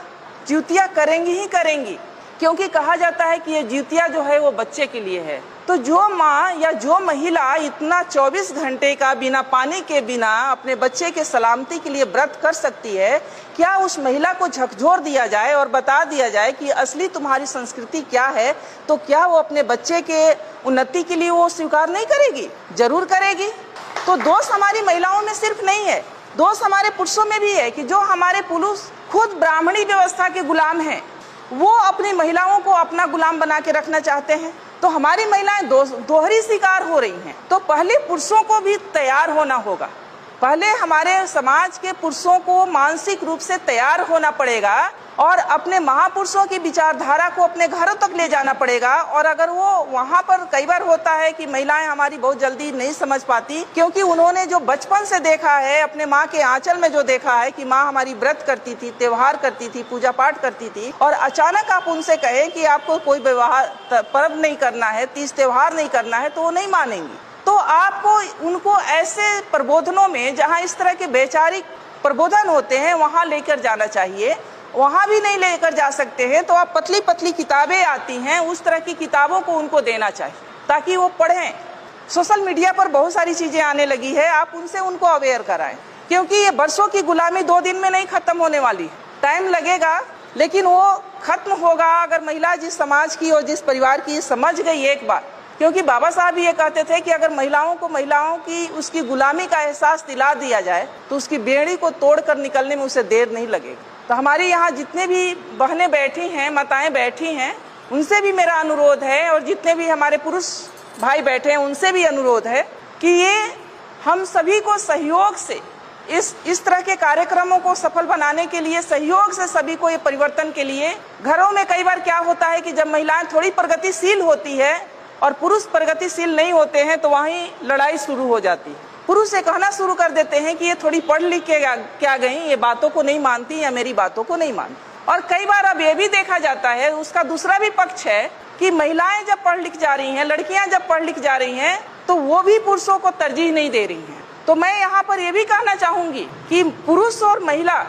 ज्योतिया करेंगी ही करेंगी, क्योंकि कहा जाता है कि ये ज्योतिया जो है वो बच्चे के लिए है। तो जो माँ या जो महिला इतना 24 घंटे का बिना पानी के, बिना अपने बच्चे के सलामती के लिए व्रत कर सकती है, क्या उस महिला को झकझोर दिया जाए और बता दिया जाए कि असली तुम्हारी संस्कृति क्या है, तो क्या वो अपने बच्चे के उन्नति के लिए वो स्वीकार नहीं करेगी? जरूर करेगी। तो दोष हमारी महिलाओं में सिर्फ नहीं है, दोष हमारे पुरुषों में भी है कि जो हमारे पुरुष खुद ब्राह्मणी व्यवस्था के गुलाम हैं, वो अपनी महिलाओं को अपना गुलाम बना के रखना चाहते हैं। तो हमारी महिलाएं दोहरी शिकार हो रही हैं। तो पहले पुरुषों को भी तैयार होना होगा, पहले हमारे समाज के पुरुषों को मानसिक रूप से तैयार होना पड़ेगा और अपने महापुरुषों की विचारधारा को अपने घरों तक ले जाना पड़ेगा। और अगर वो वहाँ पर कई बार होता है कि महिलाएं हमारी बहुत जल्दी नहीं समझ पाती, क्योंकि उन्होंने जो बचपन से देखा है, अपने माँ के आंचल में जो देखा है कि माँ हमारी व्रत करती थी, त्योहार करती थी, पूजा पाठ करती थी, और अचानक आप उनसे कहें कि आपको कोई पर्व नहीं करना है, तीज त्योहार नहीं करना है, तो वो नहीं मानेंगी। तो आपको उनको ऐसे प्रबोधनों में, जहाँ इस तरह के वैचारिक प्रबोधन होते हैं, वहाँ लेकर जाना चाहिए। वहाँ भी नहीं लेकर जा सकते हैं तो आप पतली पतली किताबें आती हैं, उस तरह की किताबों को उनको देना चाहिए ताकि वो पढ़ें। सोशल मीडिया पर बहुत सारी चीजें आने लगी है, आप उनसे उनको अवेयर कराएं, क्योंकि ये बरसों की गुलामी 2 दिन में नहीं खत्म होने वाली। टाइम लगेगा, लेकिन वो खत्म होगा अगर महिला जिस समाज की और जिस परिवार की समझ गई एक बार। क्योंकि बाबा साहब ये कहते थे कि अगर महिलाओं की उसकी गुलामी का एहसास दिला दिया जाए तो उसकी बेड़ी को तोड़कर निकलने में उसे देर नहीं लगेगी। तो हमारे यहाँ जितने भी बहनें बैठी हैं, माताएं बैठी हैं, उनसे भी मेरा अनुरोध है, और जितने भी हमारे पुरुष भाई बैठे हैं उनसे भी अनुरोध है कि ये हम सभी को सहयोग से इस तरह के कार्यक्रमों को सफल बनाने के लिए, सहयोग से सभी को ये परिवर्तन के लिए, घरों में कई बार क्या होता है कि जब महिलाएं थोड़ी प्रगतिशील होती है और पुरुष प्रगतिशील नहीं होते हैं तो वहीं लड़ाई शुरू हो जाती है। पुरुष ये कहना शुरू कर देते हैं कि ये थोड़ी पढ़ लिख के क्या गई, ये बातों को नहीं मानती या मेरी बातों को नहीं मानती। और कई बार अब ये भी देखा जाता है, उसका दूसरा भी पक्ष है कि महिलाएं जब पढ़ लिख जा रही हैं, लड़कियां जब पढ़ लिख जा रही हैं, तो वो भी पुरुषों को तरजीह नहीं दे रही हैं। तो मैं यहाँ पर ये भी कहना चाहूंगी कि पुरुष और महिला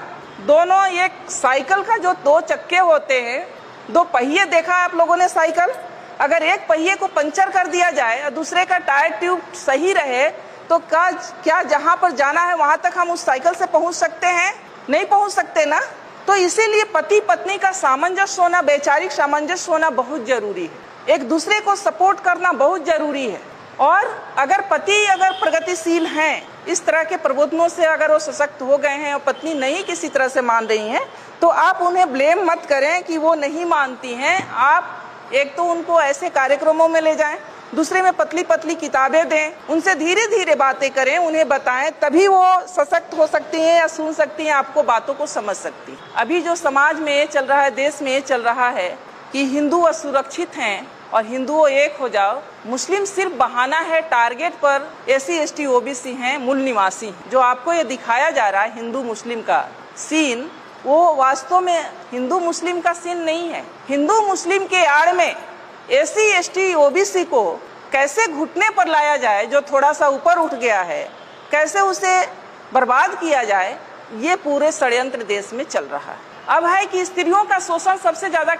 दोनों, एक साइकिल का जो 2 चक्के होते हैं, 2 पहिए देखा आप लोगों ने साइकिल, अगर एक पहिए को पंचर कर दिया जाए और दूसरे का टायर ट्यूब सही रहे तो क्या जहाँ पर जाना है वहां तक हम उस साइकिल से पहुंच सकते हैं? नहीं पहुंच सकते ना। तो इसीलिए पति पत्नी का सामंजस्य होना, वैचारिक सामंजस्य होना बहुत जरूरी है, एक दूसरे को सपोर्ट करना बहुत जरूरी है। और अगर पति प्रगतिशील हैं, इस तरह के प्रबोधनों से अगर वो सशक्त हो गए हैं और पत्नी नहीं किसी तरह से मान रही हैं, तो आप उन्हें ब्लेम मत करें कि वो नहीं मानती हैं। आप एक तो उनको ऐसे कार्यक्रमों में ले जाएं, दूसरे में पतली पतली किताबें दें, उनसे धीरे धीरे बातें करें, उन्हें बताएं, तभी वो सशक्त हो सकती हैं या सुन सकती हैं, आपको बातों को समझ सकती हैं। अभी जो समाज में चल रहा है, देश में चल रहा है कि हिंदू असुरक्षित हैं और हिंदुओं एक हो जाओ, मुस्लिम सिर्फ बहाना है, टारगेट पर SC ST OBC हैं, मूल निवासी हैं। जो आपको ये दिखाया जा रहा है हिंदू मुस्लिम का सीन, वो वास्तव में हिंदू मुस्लिम का सीन नहीं है। हिंदू मुस्लिम के आड़ में SC ST OBC को कैसे घुटने पर लाया जाए, जो थोड़ा सा ऊपर उठ गया है, कैसे उसे बर्बाद किया जाए, ये पूरे षड्यंत्र देश में चल रहा है। अब है कि स्त्रियों का शोषण सबसे ज्यादा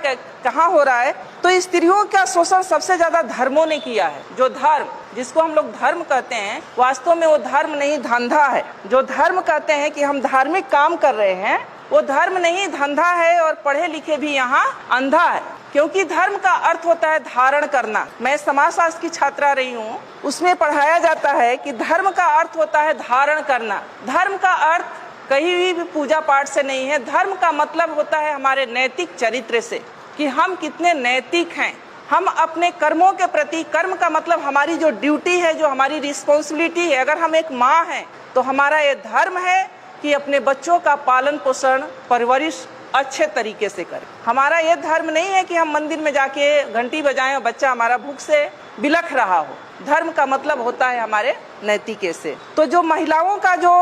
कहाँ हो रहा है, तो स्त्रियों का शोषण सबसे ज्यादा धर्मों ने किया है। जो धर्म, जिसको हम लोग धर्म कहते हैं, वास्तव में वो धर्म नहीं धंधा है। जो धर्म कहते हैं कि हम धार्मिक काम कर रहे हैं, वो धर्म नहीं धंधा है। और पढ़े लिखे भी यहाँ अंधा है, क्योंकि धर्म का अर्थ होता है धारण करना। मैं समाजशास्त्र की छात्रा रही हूँ, उसमें पढ़ाया जाता है कि धर्म का अर्थ होता है धारण करना। धर्म का अर्थ कहीं भी पूजा पाठ से नहीं है। धर्म का मतलब होता है हमारे नैतिक चरित्र से, कि हम कितने नैतिक हैं। हम अपने कर्मों के प्रति, कर्म का मतलब हमारी जो ड्यूटी है, जो हमारी रिस्पॉन्सिबिलिटी है। अगर हम एक माँ हैं तो हमारा ये धर्म है कि अपने बच्चों का पालन पोषण परवरिश अच्छे तरीके से करें। हमारा ये धर्म नहीं है कि हम मंदिर में जाके घंटी बजाएं और बच्चा हमारा भूख से बिलख रहा हो। धर्म का मतलब होता है हमारे नैतिके से। तो जो महिलाओं का जो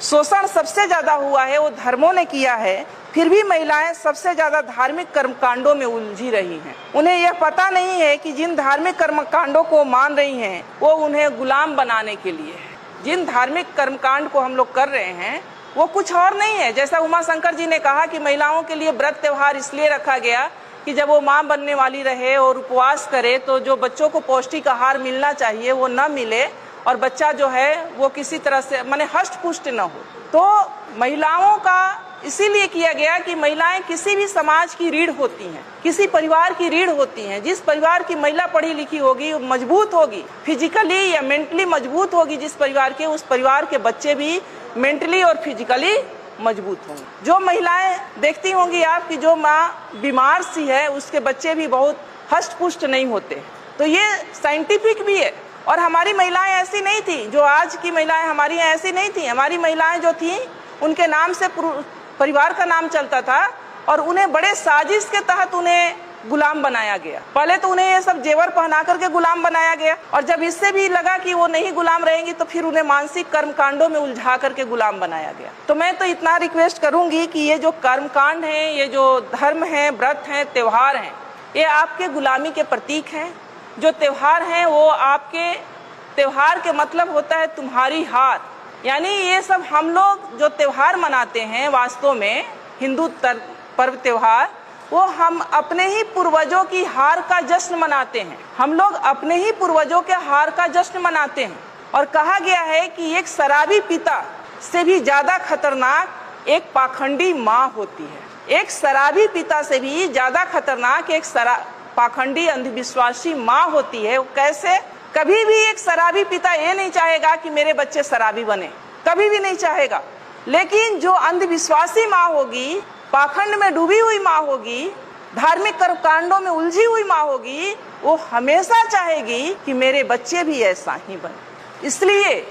शोषण सबसे ज्यादा हुआ है वो धर्मों ने किया है। फिर भी महिलाएं सबसे ज्यादा धार्मिक कर्मकांडों में उलझी रही हैं। उन्हें यह पता नहीं है कि जिन धार्मिक कर्मकांडों को मान रही हैं वो उन्हें गुलाम बनाने के लिए है। जिन धार्मिक कर्मकांड को हम लोग कर रहे हैं वो कुछ और नहीं है। जैसा उमा शंकर जी ने कहा कि महिलाओं के लिए व्रत त्योहार इसलिए रखा गया कि जब वो माँ बनने वाली रहे और उपवास करे तो जो बच्चों को पौष्टिक आहार मिलना चाहिए वो न मिले और बच्चा जो है वो किसी तरह से माने हष्ट पुष्ट न हो। तो महिलाओं का इसीलिए किया गया कि महिलाएं किसी भी समाज की रीढ़ होती हैं, किसी परिवार की रीढ़ होती हैं। जिस परिवार की महिला पढ़ी लिखी होगी, मजबूत होगी, फिजिकली या मेंटली मजबूत होगी जिस परिवार के, उस परिवार के बच्चे भी मेंटली और फिजिकली मजबूत होंगे। जो महिलाएं देखती होंगी आप कि जो माँ बीमार सी है उसके बच्चे भी बहुत हष्ट पुष्ट नहीं होते। तो ये साइंटिफिक भी है। और हमारी महिलाएं ऐसी नहीं थी, जो आज की महिलाएं हमारी यहाँ ऐसी नहीं थी। हमारी महिलाएं जो थी उनके नाम से परिवार का नाम चलता था और उन्हें बड़े साजिश के तहत उन्हें गुलाम बनाया गया। पहले तो उन्हें ये सब जेवर पहना करके गुलाम बनाया गया और जब इससे भी लगा कि वो नहीं गुलाम रहेंगी तो फिर उन्हें मानसिक कर्मकांडों में उलझा करके गुलाम बनाया गया। तो मैं तो इतना रिक्वेस्ट करूंगी कि ये जो कर्मकांड है, ये जो धर्म है, व्रत है, त्योहार हैं, ये आपके गुलामी के प्रतीक हैं। जो त्योहार हैं वो आपके, त्योहार के मतलब होता है तुम्हारी हार। यानी ये सब हम लोग जो त्योहार मनाते हैं वास्तव में हिंदू पर्व त्योहार, वो हम अपने ही पूर्वजों की हार का जश्न मनाते हैं। हम लोग अपने ही पूर्वजों के हार का जश्न मनाते हैं। और कहा गया है कि एक शराबी पिता से भी ज्यादा खतरनाक एक पाखंडी माँ होती है। एक शराबी पिता से भी ज्यादा खतरनाक एक पाखंडी अंधविश्वासी माँ होती है। वो कैसे? कभी भी एक शराबी पिता ये नहीं चाहेगा कि मेरे बच्चे शराबी बने, कभी भी नहीं चाहेगा। लेकिन जो अंधविश्वासी माँ होगी, पाखंड में डूबी हुई माँ होगी, धार्मिक कर्मकांडों में उलझी हुई माँ होगी, वो हमेशा चाहेगी कि मेरे बच्चे भी ऐसा ही बने। इसलिए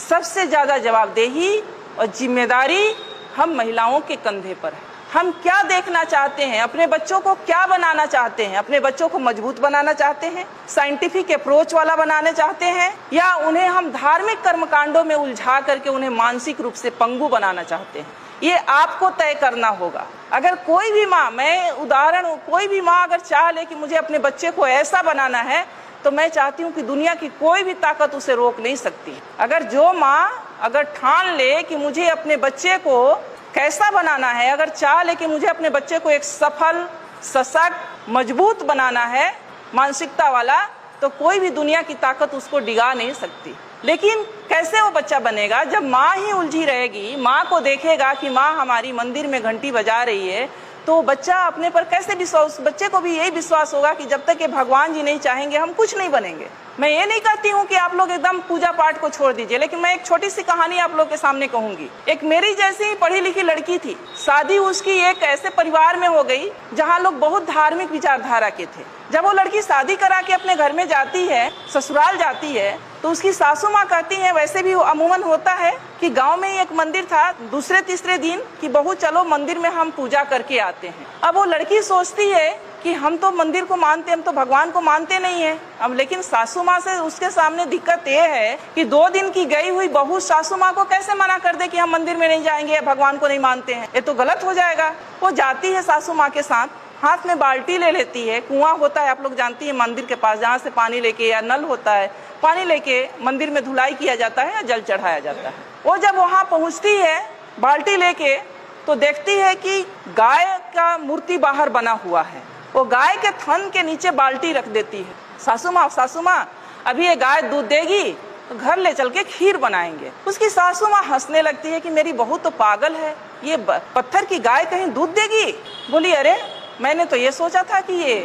सबसे ज्यादा जवाबदेही और जिम्मेदारी हम महिलाओं के कंधे पर है। हम क्या देखना चाहते हैं, अपने बच्चों को क्या बनाना चाहते हैं? अपने बच्चों को मजबूत बनाना चाहते हैं, साइंटिफिक अप्रोच वाला बनाना चाहते हैं, या उन्हें हम धार्मिक कर्मकांडों में उलझा करके उन्हें मानसिक रूप से पंगु बनाना चाहते हैं? ये आपको तय करना होगा। अगर कोई भी माँ, मैं उदाहरण, कोई भी माँ अगर चाह ले कि मुझे अपने बच्चे को ऐसा बनाना है, तो मैं चाहती हूँ कि दुनिया की कोई भी ताकत उसे रोक नहीं सकती। अगर जो माँ अगर ठान ले कि मुझे अपने बच्चे को कैसा बनाना है, अगर चाह ले कि मुझे अपने बच्चे को एक सफल, सशक्त, मजबूत बनाना है, मानसिकता वाला, तो कोई भी दुनिया की ताकत उसको डिगा नहीं सकती। लेकिन कैसे वो बच्चा बनेगा? जब माँ ही उलझी रहेगी, माँ को देखेगा कि माँ हमारी मंदिर में घंटी बजा रही है, तो बच्चा अपने पर कैसे विश्वास, बच्चे को भी यही विश्वास होगा कि जब तक ये भगवान जी नहीं चाहेंगे हम कुछ नहीं बनेंगे। मैं ये नहीं कहती हूँ कि आप लोग एकदम पूजा पाठ को छोड़ दीजिए, लेकिन मैं एक छोटी सी कहानी आप लोग के सामने कहूंगी। एक मेरी जैसी ही पढ़ी लिखी लड़की थी, शादी उसकी एक ऐसे परिवार में हो गई जहाँ लोग बहुत धार्मिक विचारधारा के थे। जब वो लड़की शादी करा के अपने घर में जाती है, ससुराल जाती है, तो उसकी सासू माँ कहती है, वैसे भी अमूमन होता है कि गांव में ही एक मंदिर था, दूसरे तीसरे दिन कि बहू चलो मंदिर में हम पूजा करके आते हैं। अब वो लड़की सोचती है कि हम तो मंदिर को मानते, हम तो भगवान को मानते नहीं है। अब लेकिन सासू माँ से उसके सामने दिक्कत ये है कि 2 दिन की गई हुई बहू सासू माँ को कैसे मना कर दे कि हम मंदिर में नहीं जाएंगे या भगवान को नहीं मानते हैं, ये तो गलत हो जाएगा। वो जाती है सासू माँ के साथ, हाथ में बाल्टी ले लेती है, कुआं होता है आप लोग जानती है मंदिर के पास, जहाँ से पानी लेके, या नल होता है, पानी लेके मंदिर में धुलाई किया जाता है या जल चढ़ाया जाता है। वो जब वहाँ पहुँचती है बाल्टी लेके, तो देखती है कि गाय का मूर्ति बाहर बना हुआ है। वो गाय के थन के नीचे बाल्टी रख देती है। सासू माँ अभी ये गाय दूध देगी तो घर ले चल के खीर बनाएंगे। उसकी सासू माँ हंसने लगती है कि मेरी बहू तो पागल है, ये पत्थर की गाय कहीं दूध देगी। बोली अरे मैंने तो ये सोचा था कि ये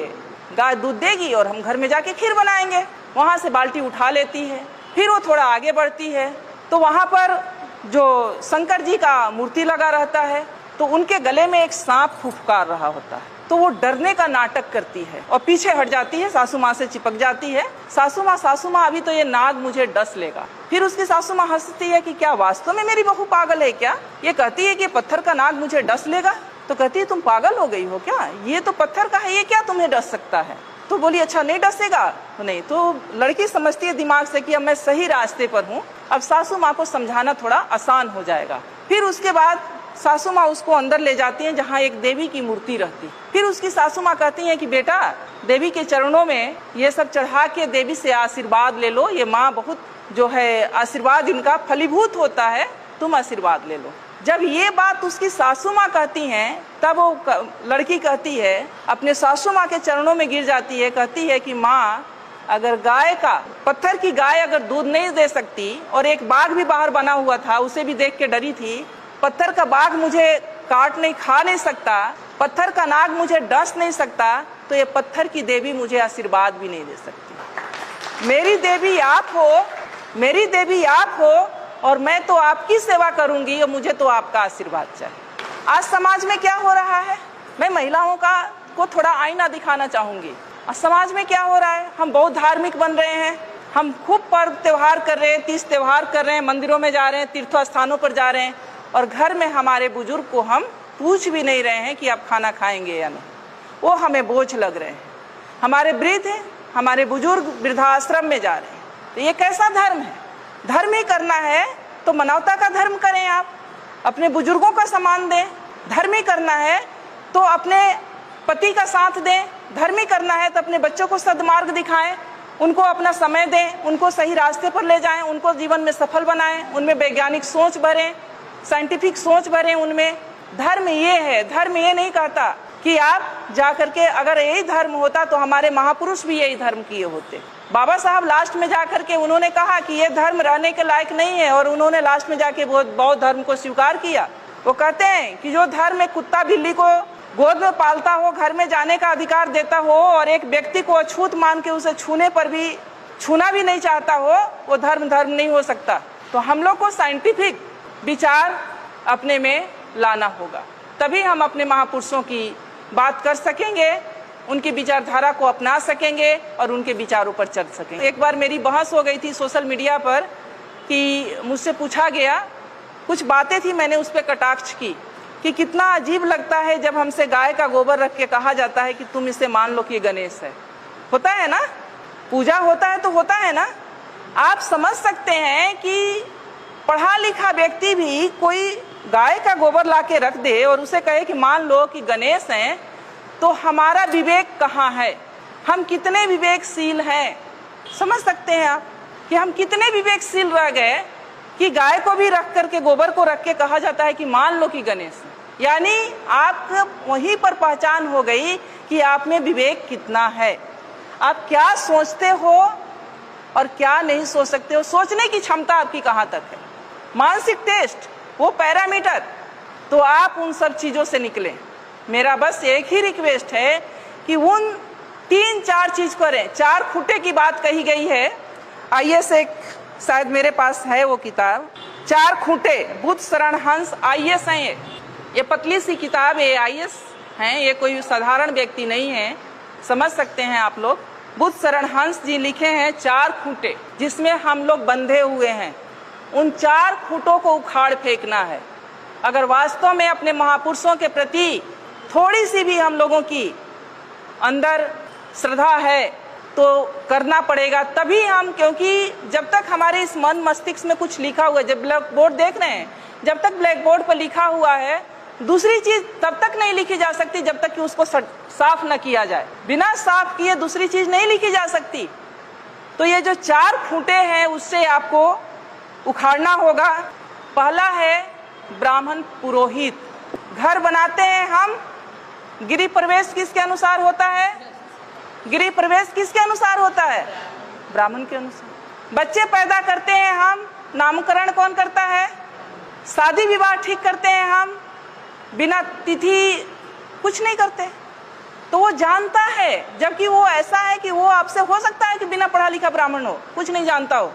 गाय दूध देगी और हम घर में जाके खीर बनाएंगे। वहां से बाल्टी उठा लेती है। फिर वो थोड़ा आगे बढ़ती है तो वहां पर जो शंकर जी का मूर्ति लगा रहता है तो उनके गले में एक सांप फुफकार रहा होता है। तो वो डरने का नाटक करती है और पीछे हट जाती है, सासू माँ से चिपक जाती है। सासू माँ अभी तो ये नाग मुझे डस लेगा। फिर उसकी सासू माँ हंसती है कि क्या वास्तव में मेरी बहू पागल है क्या? ये कहती है कि पत्थर का नाग मुझे डस लेगा। तो कहती है तुम पागल हो गई हो क्या? ये तो पत्थर का है, ये क्या तुम्हें डस सकता है? तो बोली अच्छा नहीं डसेगा तो नहीं। तो लड़की समझती है दिमाग से कि अब मैं सही रास्ते पर हूँ, अब सासू माँ को समझाना थोड़ा आसान हो जाएगा। फिर उसके बाद सासू माँ उसको अंदर ले जाती हैं जहाँ एक देवी की मूर्ति रहती। फिर उसकी सासू माँ कहती हैं कि बेटा देवी के चरणों में ये सब चढ़ा के देवी से आशीर्वाद ले लो, ये माँ बहुत जो है आशीर्वाद इनका फलीभूत होता है, तुम आशीर्वाद ले लो। जब ये बात उसकी सासू माँ कहती हैं तब वो लड़की कहती है, अपने सासू माँ के चरणों में गिर जाती है, कहती है कि माँ अगर गाय का पत्थर की गाय अगर दूध नहीं दे सकती और एक बाघ भी बाहर बना हुआ था उसे भी देख के डरी थी, पत्थर का बाघ मुझे काट नहीं खा नहीं सकता, पत्थर का नाग मुझे डस नहीं सकता, तो ये पत्थर की देवी मुझे आशीर्वाद भी नहीं दे सकती। मेरी देवी आप हो, मेरी देवी आप हो और मैं तो आपकी सेवा करूंगी और मुझे तो आपका आशीर्वाद चाहिए। आज समाज में क्या हो रहा है, मैं महिलाओं को थोड़ा आईना दिखाना चाहूंगी। आज समाज में क्या हो रहा है, हम बहुत धार्मिक बन रहे हैं, हम खूब पर्व त्योहार कर रहे हैं, तीज त्योहार कर रहे हैं, मंदिरों में जा रहे हैं, तीर्थ स्थानों पर जा रहे हैं और घर में हमारे बुजुर्ग को हम पूछ भी नहीं रहे हैं कि आप खाना खाएंगे या नहीं, वो हमें बोझ लग रहे हैं। हमारे वृद्ध हैं, हमारे बुजुर्ग वृद्धाश्रम में जा रहे हैं, तो ये कैसा धर्म है? धर्म ही करना है तो मानवता का धर्म करें, आप अपने बुजुर्गों का सम्मान दें। धर्म ही करना है तो अपने पति का साथ दें। धर्म ही करना है तो अपने बच्चों को सद्मार्ग दिखाएं, उनको अपना समय दें, उनको सही रास्ते पर ले जाएं, उनको जीवन में सफल बनाएं, उनमें वैज्ञानिक सोच भरें, साइंटिफिक सोच भरें उनमें। धर्म ये है, धर्म ये नहीं कहता कि आप जा करके, अगर यही धर्म होता तो हमारे महापुरुष भी यही धर्म किए होते। बाबा साहब लास्ट में जाकर के उन्होंने कहा कि ये धर्म रहने के लायक नहीं है और उन्होंने लास्ट में जाके बौद्ध धर्म को स्वीकार किया। वो कहते हैं कि जो धर्म एक कुत्ता बिल्ली को गोद में पालता हो, घर में जाने का अधिकार देता हो और एक व्यक्ति को अछूत मान के उसे छूने पर भी छूना भी नहीं चाहता हो, वो धर्म नहीं हो सकता। तो हम लोग को साइंटिफिक विचार अपने में लाना होगा, तभी हम अपने महापुरुषों की बात कर सकेंगे, उनकी विचारधारा को अपना सकेंगे और उनके विचारों पर चल सकेंगे। एक बार मेरी बहस हो गई थी सोशल मीडिया पर कि मुझसे पूछा गया, कुछ बातें थी, मैंने उस पर कटाक्ष की कि कितना अजीब लगता है जब हमसे गाय का गोबर रख के कहा जाता है कि तुम इसे मान लो कि गणेश है। होता है ना, पूजा होता है तो होता है ना। आप समझ सकते हैं कि पढ़ा लिखा व्यक्ति भी कोई गाय का गोबर ला के रख दे और उसे कहे कि मान लो कि गणेश हैं, तो हमारा विवेक कहाँ है? हम कितने विवेकशील हैं? समझ सकते हैं आप कि हम कितने विवेकशील रह गए कि गाय को भी रख करके, गोबर को रख के कहा जाता है कि मान लो कि गणेश है। यानी आप वहीं पर पहचान हो गई कि आप में विवेक कितना है, आप क्या सोचते हो और क्या नहीं सोच सकते हो, सोचने की क्षमता आपकी कहाँ तक है। मानसिक टेस्ट, वो पैरामीटर, तो आप उन सब चीज़ों से निकलें। मेरा बस एक ही रिक्वेस्ट है कि उन 3-4 चीज करें। 4 खूंटे की बात कही गई है, आईएएस एक शायद मेरे पास है वो किताब, 4 खूंटे, बुद्ध शरण हंस आईएएस हैं। ये पतली सी किताब है, आईएएस हैं, ये कोई साधारण व्यक्ति नहीं है, समझ सकते हैं आप लोग। बुद्ध शरण हंस जी लिखे हैं 4 खूंटे जिसमें हम लोग बंधे हुए हैं। उन 4 खूंटों को उखाड़ फेंकना है। अगर वास्तव में अपने महापुरुषों के प्रति थोड़ी सी भी हम लोगों की अंदर श्रद्धा है तो करना पड़ेगा, तभी हम, क्योंकि जब तक हमारे इस मन मस्तिष्क में कुछ लिखा हुआ है, जब ब्लैक बोर्ड देख रहे हैं, जब तक ब्लैक बोर्ड पर लिखा हुआ है, दूसरी चीज तब तक नहीं लिखी जा सकती जब तक कि उसको साफ न किया जाए। बिना साफ किए दूसरी चीज नहीं लिखी जा सकती। तो ये जो 4 खूंटे हैं उससे आपको उखाड़ना होगा। पहला है ब्राह्मण पुरोहित। घर बनाते हैं हम, गृह प्रवेश किसके अनुसार होता है? गृह प्रवेश किसके अनुसार होता है? ब्राह्मण के अनुसार। बच्चे पैदा करते हैं हम, नामकरण कौन करता है? शादी विवाह ठीक करते हैं हम, बिना तिथि कुछ नहीं करते। तो वो जानता है, जबकि वो ऐसा है कि वो आपसे हो सकता है कि बिना पढ़ा लिखा ब्राह्मण हो, कुछ नहीं जानता हो,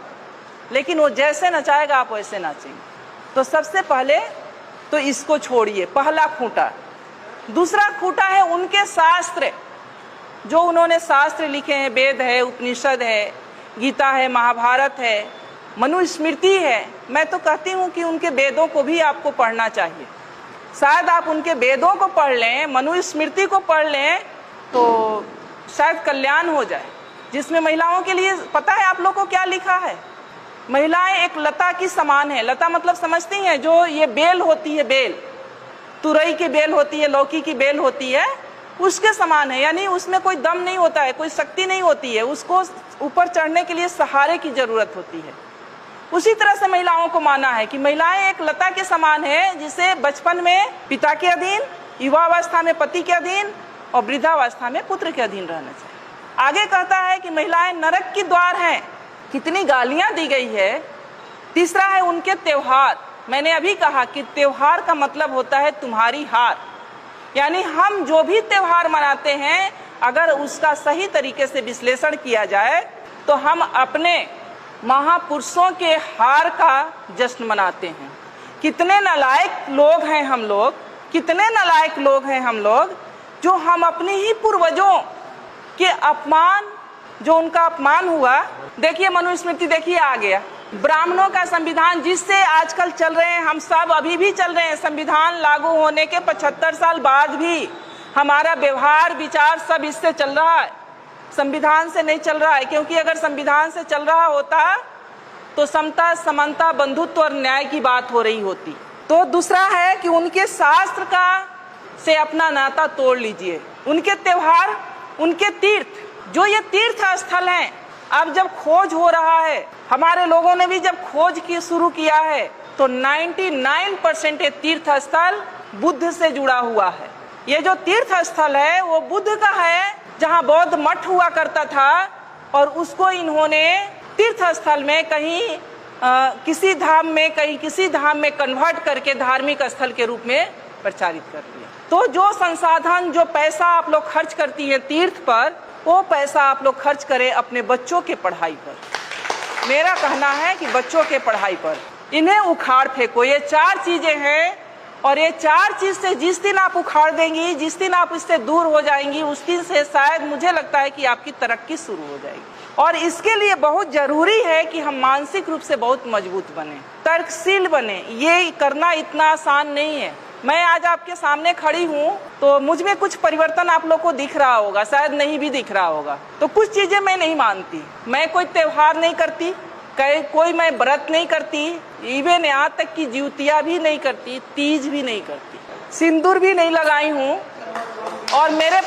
लेकिन वो जैसे नचाएगा आप वैसे नाचेंगे। तो सबसे पहले तो इसको छोड़िए, पहला खूंटा। दूसरा खूंटा है उनके शास्त्र, जो उन्होंने शास्त्र लिखे हैं, वेद है, उपनिषद है, गीता है, महाभारत है, मनुस्मृति है। मैं तो कहती हूँ कि उनके वेदों को भी आपको पढ़ना चाहिए। शायद आप उनके वेदों को पढ़ लें, मनुस्मृति को पढ़ लें, तो शायद कल्याण हो जाए। जिसमें महिलाओं के लिए पता है आप लोग को क्या लिखा है? महिलाएं एक लता की समान है। लता मतलब समझती हैं, जो ये बेल होती है, बेल, तुरई की बेल होती है, लौकी की बेल होती है, उसके समान है। यानी उसमें कोई दम नहीं होता है, कोई शक्ति नहीं होती है, उसको ऊपर चढ़ने के लिए सहारे की जरूरत होती है। उसी तरह से महिलाओं को माना है कि महिलाएं एक लता के समान है, जिसे बचपन में पिता के अधीन, युवावस्था में पति के अधीन और वृद्धावस्था में पुत्र के अधीन रहना चाहिए। आगे कहता है कि महिलाएं नरक की द्वार हैं। कितनी गालियां दी गई है। तीसरा है उनके त्योहार। मैंने अभी कहा कि त्योहार का मतलब होता है तुम्हारी हार। यानी हम जो भी त्योहार मनाते हैं, अगर उसका सही तरीके से विश्लेषण किया जाए तो हम अपने महापुरुषों के हार का जश्न मनाते हैं। कितने नालायक लोग हैं हम लोग, कितने नालायक लोग हैं हम लोग, जो हम अपने ही पूर्वजों के अपमान, जो उनका अपमान हुआ। देखिए मनुस्मृति, देखिए आ गया ब्राह्मणों का संविधान, जिससे आजकल चल रहे हैं हम सब, अभी भी चल रहे हैं। संविधान लागू होने के 75 साल बाद भी हमारा व्यवहार, विचार सब इससे चल रहा है, संविधान से नहीं चल रहा है। क्योंकि अगर संविधान से चल रहा होता तो समता, समानता, बंधुत्व और न्याय की बात हो रही होती। तो दूसरा है कि उनके शास्त्र का से अपना नाता तोड़ लीजिए। उनके त्योहार, उनके तीर्थ, जो ये तीर्थ स्थल हैं, अब जब खोज हो रहा है, हमारे लोगों ने भी जब खोज की शुरू किया है, तो 99% ये तीर्थ स्थल बुद्ध से जुड़ा हुआ है। ये जो तीर्थ स्थल है वो बुद्ध का है, जहाँ बौद्ध मठ हुआ करता था, और उसको इन्होंने तीर्थ स्थल में कहीं किसी धाम में, कहीं किसी धाम में कन्वर्ट करके धार्मिक स्थल के रूप में प्रचारित कर दिया। तो जो संसाधन, जो पैसा आप लोग खर्च करती हैं तीर्थ पर, वो पैसा आप लोग खर्च करें अपने बच्चों के पढ़ाई पर। मेरा कहना है कि बच्चों के पढ़ाई पर इन्हें उखाड़ फेंको। ये 4 चीजें हैं, और ये 4 चीज से जिस दिन आप उखाड़ देंगी, जिस दिन आप इससे दूर हो जाएंगी, उस दिन से शायद मुझे लगता है कि आपकी तरक्की शुरू हो जाएगी। और इसके लिए बहुत जरूरी है कि हम मानसिक रूप से बहुत मजबूत बने, तर्कशील बने। ये करना इतना आसान नहीं है। मैं आज आपके सामने खड़ी हूँ तो मुझ में कुछ परिवर्तन आप लोग को दिख रहा होगा, शायद नहीं भी दिख रहा होगा। तो कुछ चीजें मैं नहीं मानती, मैं कोई त्योहार नहीं करती, कोई मैं व्रत नहीं करती, इवन यहाँ तक कि ज्योतिया भी नहीं करती, तीज भी नहीं करती, सिंदूर भी नहीं लगाई हूँ। और मेरे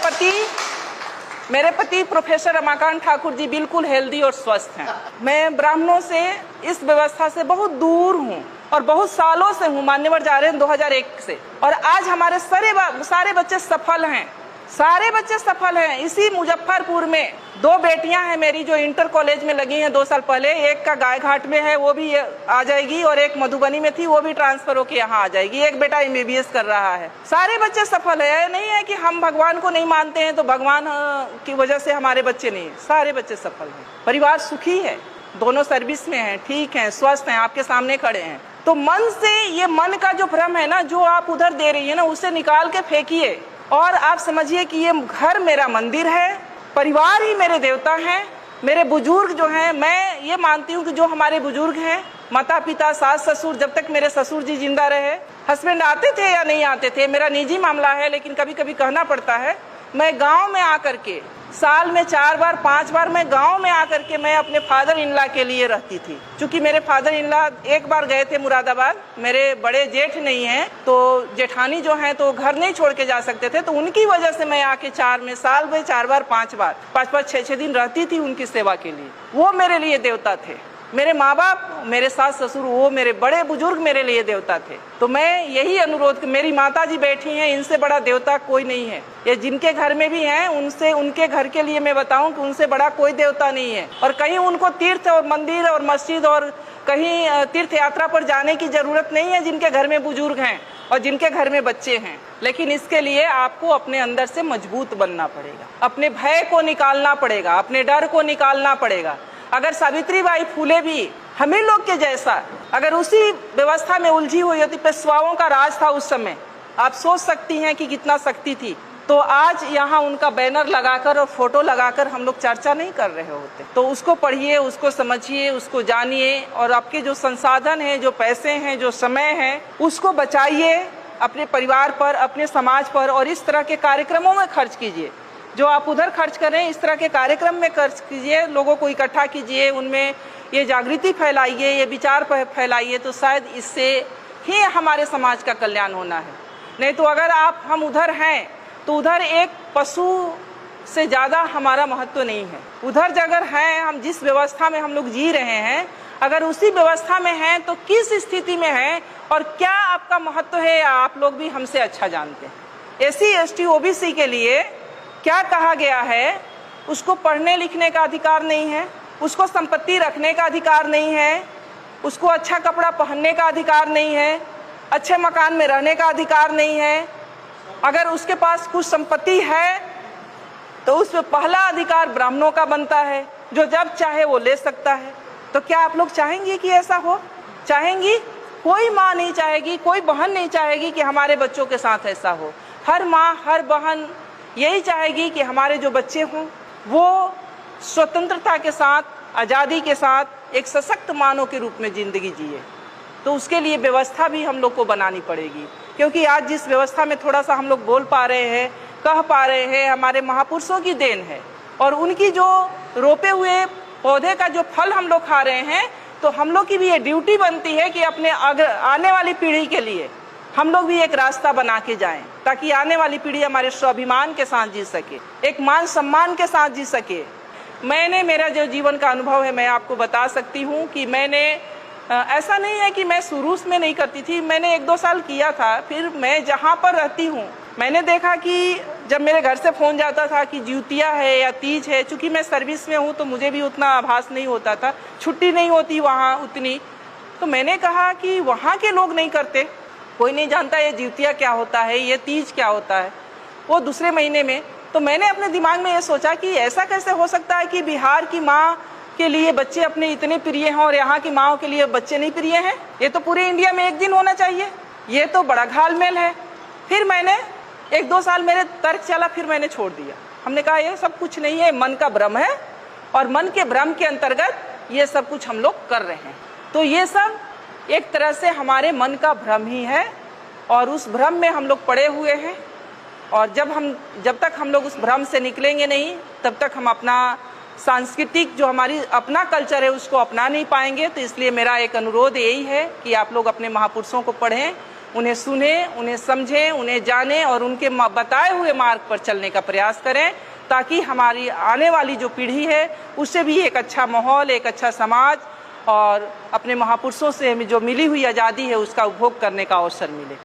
पति प्रोफेसर रमाकांत ठाकुर जी बिल्कुल हेल्दी और स्वस्थ हैं। मैं ब्राह्मणों से, इस व्यवस्था से बहुत दूर हूँ और बहुत सालों से हूँ। मान्यवर जा रहे हैं 2001 से, और आज हमारे सारे बच्चे सफल हैं, सारे बच्चे सफल हैं। इसी मुजफ्फरपुर में 2 बेटियां हैं मेरी जो इंटर कॉलेज में लगी हैं 2 साल पहले। एक का गायघाट में है, वो भी आ जाएगी, और एक मधुबनी में थी, वो भी ट्रांसफर होकर यहाँ आ जाएगी। एक बेटा MBBS कर रहा है। सारे बच्चे सफल है। नहीं है कि हम भगवान को नहीं मानते हैं तो भगवान की वजह से हमारे बच्चे नहीं, सारे बच्चे सफल हैं। परिवार सुखी है, दोनों सर्विस में हैं, ठीक हैं, स्वस्थ हैं, आपके सामने खड़े हैं। तो मन से, ये मन का जो भ्रम है ना, जो आप उधर दे रही है ना, उसे निकाल के फेंकिए और आप समझिए कि ये घर मेरा मंदिर है, परिवार ही मेरे देवता हैं। मेरे बुजुर्ग जो हैं, मैं ये मानती हूँ कि जो हमारे बुजुर्ग हैं, माता पिता, सास ससुर, जब तक मेरे ससुर जी जिंदा रहे, हस्बैंड आते थे या नहीं आते थे, मेरा निजी मामला है, लेकिन कभी कभी कहना पड़ता है। मैं गांव में आकर के, साल में 4 बार 5 बार मैं गांव में आकर के मैं अपने फादर इनला के लिए रहती थी। क्योंकि मेरे फादर इनला एक बार गए थे मुरादाबाद, मेरे बड़े जेठ नहीं हैं तो जेठानी जो हैं तो घर नहीं छोड़ के जा सकते थे, तो उनकी वजह से मैं आके साल में 4 बार 5 बार 5-5 6-6 दिन रहती थी उनकी सेवा के लिए। वो मेरे लिए देवता थे। मेरे माँ बाप, मेरे सास ससुर, वो मेरे बड़े बुजुर्ग मेरे लिए देवता थे। तो मैं यही अनुरोध, मेरी माता जी बैठी हैं, इनसे बड़ा देवता कोई नहीं है। ये जिनके घर में भी हैं, उनसे, उनके घर के लिए मैं बताऊं कि उनसे बड़ा कोई देवता नहीं है। और कहीं उनको तीर्थ और मंदिर और मस्जिद और कहीं तीर्थ यात्रा पर जाने की जरूरत नहीं है जिनके घर में बुजुर्ग हैं और जिनके घर में बच्चे हैं। लेकिन इसके लिए आपको अपने अंदर से मजबूत बनना पड़ेगा, अपने भय को निकालना पड़ेगा, अपने डर को निकालना पड़ेगा। अगर सावित्रीबाई फूले भी हम ही लोग के जैसा अगर उसी व्यवस्था में उलझी हुई होती, पेशवाओं का राज था उस समय, आप सोच सकती हैं कि कितना शक्ति थी, तो आज यहाँ उनका बैनर लगाकर और फोटो लगाकर हम लोग चर्चा नहीं कर रहे होते। तो उसको पढ़िए, उसको समझिए, उसको जानिए और आपके जो संसाधन हैं, जो पैसे हैं, जो समय है, उसको बचाइए अपने परिवार पर, अपने समाज पर और इस तरह के कार्यक्रमों में खर्च कीजिए। जो आप उधर खर्च करें, इस तरह के कार्यक्रम में खर्च कीजिए, लोगों को इकट्ठा कीजिए, उनमें ये जागृति फैलाइए, ये विचार फैलाइए, तो शायद इससे ही हमारे समाज का कल्याण होना है। नहीं तो अगर हम उधर हैं तो उधर एक पशु से ज़्यादा हमारा महत्व नहीं है। उधर जगह है, हम जिस व्यवस्था में हम लोग जी रहे हैं, अगर उसी व्यवस्था में हैं तो किस स्थिति में हैं और क्या आपका महत्व है, आप लोग भी हमसे अच्छा जानते हैं। SC ST OBC के लिए क्या कहा गया है, उसको पढ़ने लिखने का अधिकार नहीं है, उसको संपत्ति रखने का अधिकार नहीं है, उसको अच्छा कपड़ा पहनने का अधिकार नहीं है, अच्छे मकान में रहने का अधिकार नहीं है। अगर उसके पास कुछ संपत्ति है तो उस पर पहला अधिकार ब्राह्मणों का बनता है, जो जब चाहे वो ले सकता है। तो क्या आप लोग चाहेंगे कि ऐसा हो? चाहेंगी? कोई माँ नहीं चाहेगी, कोई बहन नहीं चाहेगी कि हमारे बच्चों के साथ ऐसा हो। हर माँ, हर बहन यही चाहेगी कि हमारे जो बच्चे हों वो स्वतंत्रता के साथ, आज़ादी के साथ एक सशक्त मानव के रूप में ज़िंदगी जिए। तो उसके लिए व्यवस्था भी हम लोग को बनानी पड़ेगी, क्योंकि आज जिस व्यवस्था में थोड़ा सा हम लोग बोल पा रहे हैं, कह पा रहे हैं, हमारे महापुरुषों की देन है। और उनकी जो रोपे हुए पौधे का जो फल हम लोग खा रहे हैं, तो हम लोग की भी ये ड्यूटी बनती है कि अपने आने वाली पीढ़ी के लिए हम लोग भी एक रास्ता बना के जाएं, ताकि आने वाली पीढ़ी हमारे स्वाभिमान के साथ जी सके, एक मान सम्मान के साथ जी सके। मेरा जो जीवन का अनुभव है, मैं आपको बता सकती हूँ कि ऐसा नहीं है कि मैं शुरू में नहीं करती थी, मैंने 1-2 साल किया था। फिर मैं जहाँ पर रहती हूँ, मैंने देखा कि जब मेरे घर से फ़ोन जाता था कि जिउतिया है या तीज है, चूँकि मैं सर्विस में हूँ तो मुझे भी उतना आभास नहीं होता था, छुट्टी नहीं होती वहाँ उतनी। तो मैंने कहा कि वहाँ के लोग नहीं करते, कोई नहीं जानता ये जिउतिया क्या होता है, ये तीज क्या होता है, वो दूसरे महीने में। तो मैंने अपने दिमाग में ये सोचा कि ऐसा कैसे हो सकता है कि बिहार की माँ के लिए बच्चे अपने इतने प्रिय हैं और यहाँ की माँओं के लिए बच्चे नहीं प्रिय हैं। ये तो पूरे इंडिया में एक दिन होना चाहिए, ये तो बड़ा घालमेल है। फिर मैंने 1-2 साल मेरे तर्क चला, फिर मैंने छोड़ दिया। हमने कहा ये सब कुछ नहीं है, मन का भ्रम है और मन के भ्रम के अंतर्गत ये सब कुछ हम लोग कर रहे हैं। तो ये सब एक तरह से हमारे मन का भ्रम ही है और उस भ्रम में हम लोग पड़े हुए हैं। और जब तक हम लोग उस भ्रम से निकलेंगे नहीं, तब तक हम अपना सांस्कृतिक जो हमारी अपना कल्चर है उसको अपना नहीं पाएंगे। तो इसलिए मेरा एक अनुरोध यही है कि आप लोग अपने महापुरुषों को पढ़ें, उन्हें सुने, उन्हें समझें, उन्हें जानें और उनके बताए हुए मार्ग पर चलने का प्रयास करें, ताकि हमारी आने वाली जो पीढ़ी है उससे भी एक अच्छा माहौल, एक अच्छा समाज और अपने महापुरुषों से जो मिली हुई आज़ादी है उसका उपभोग करने का अवसर मिले।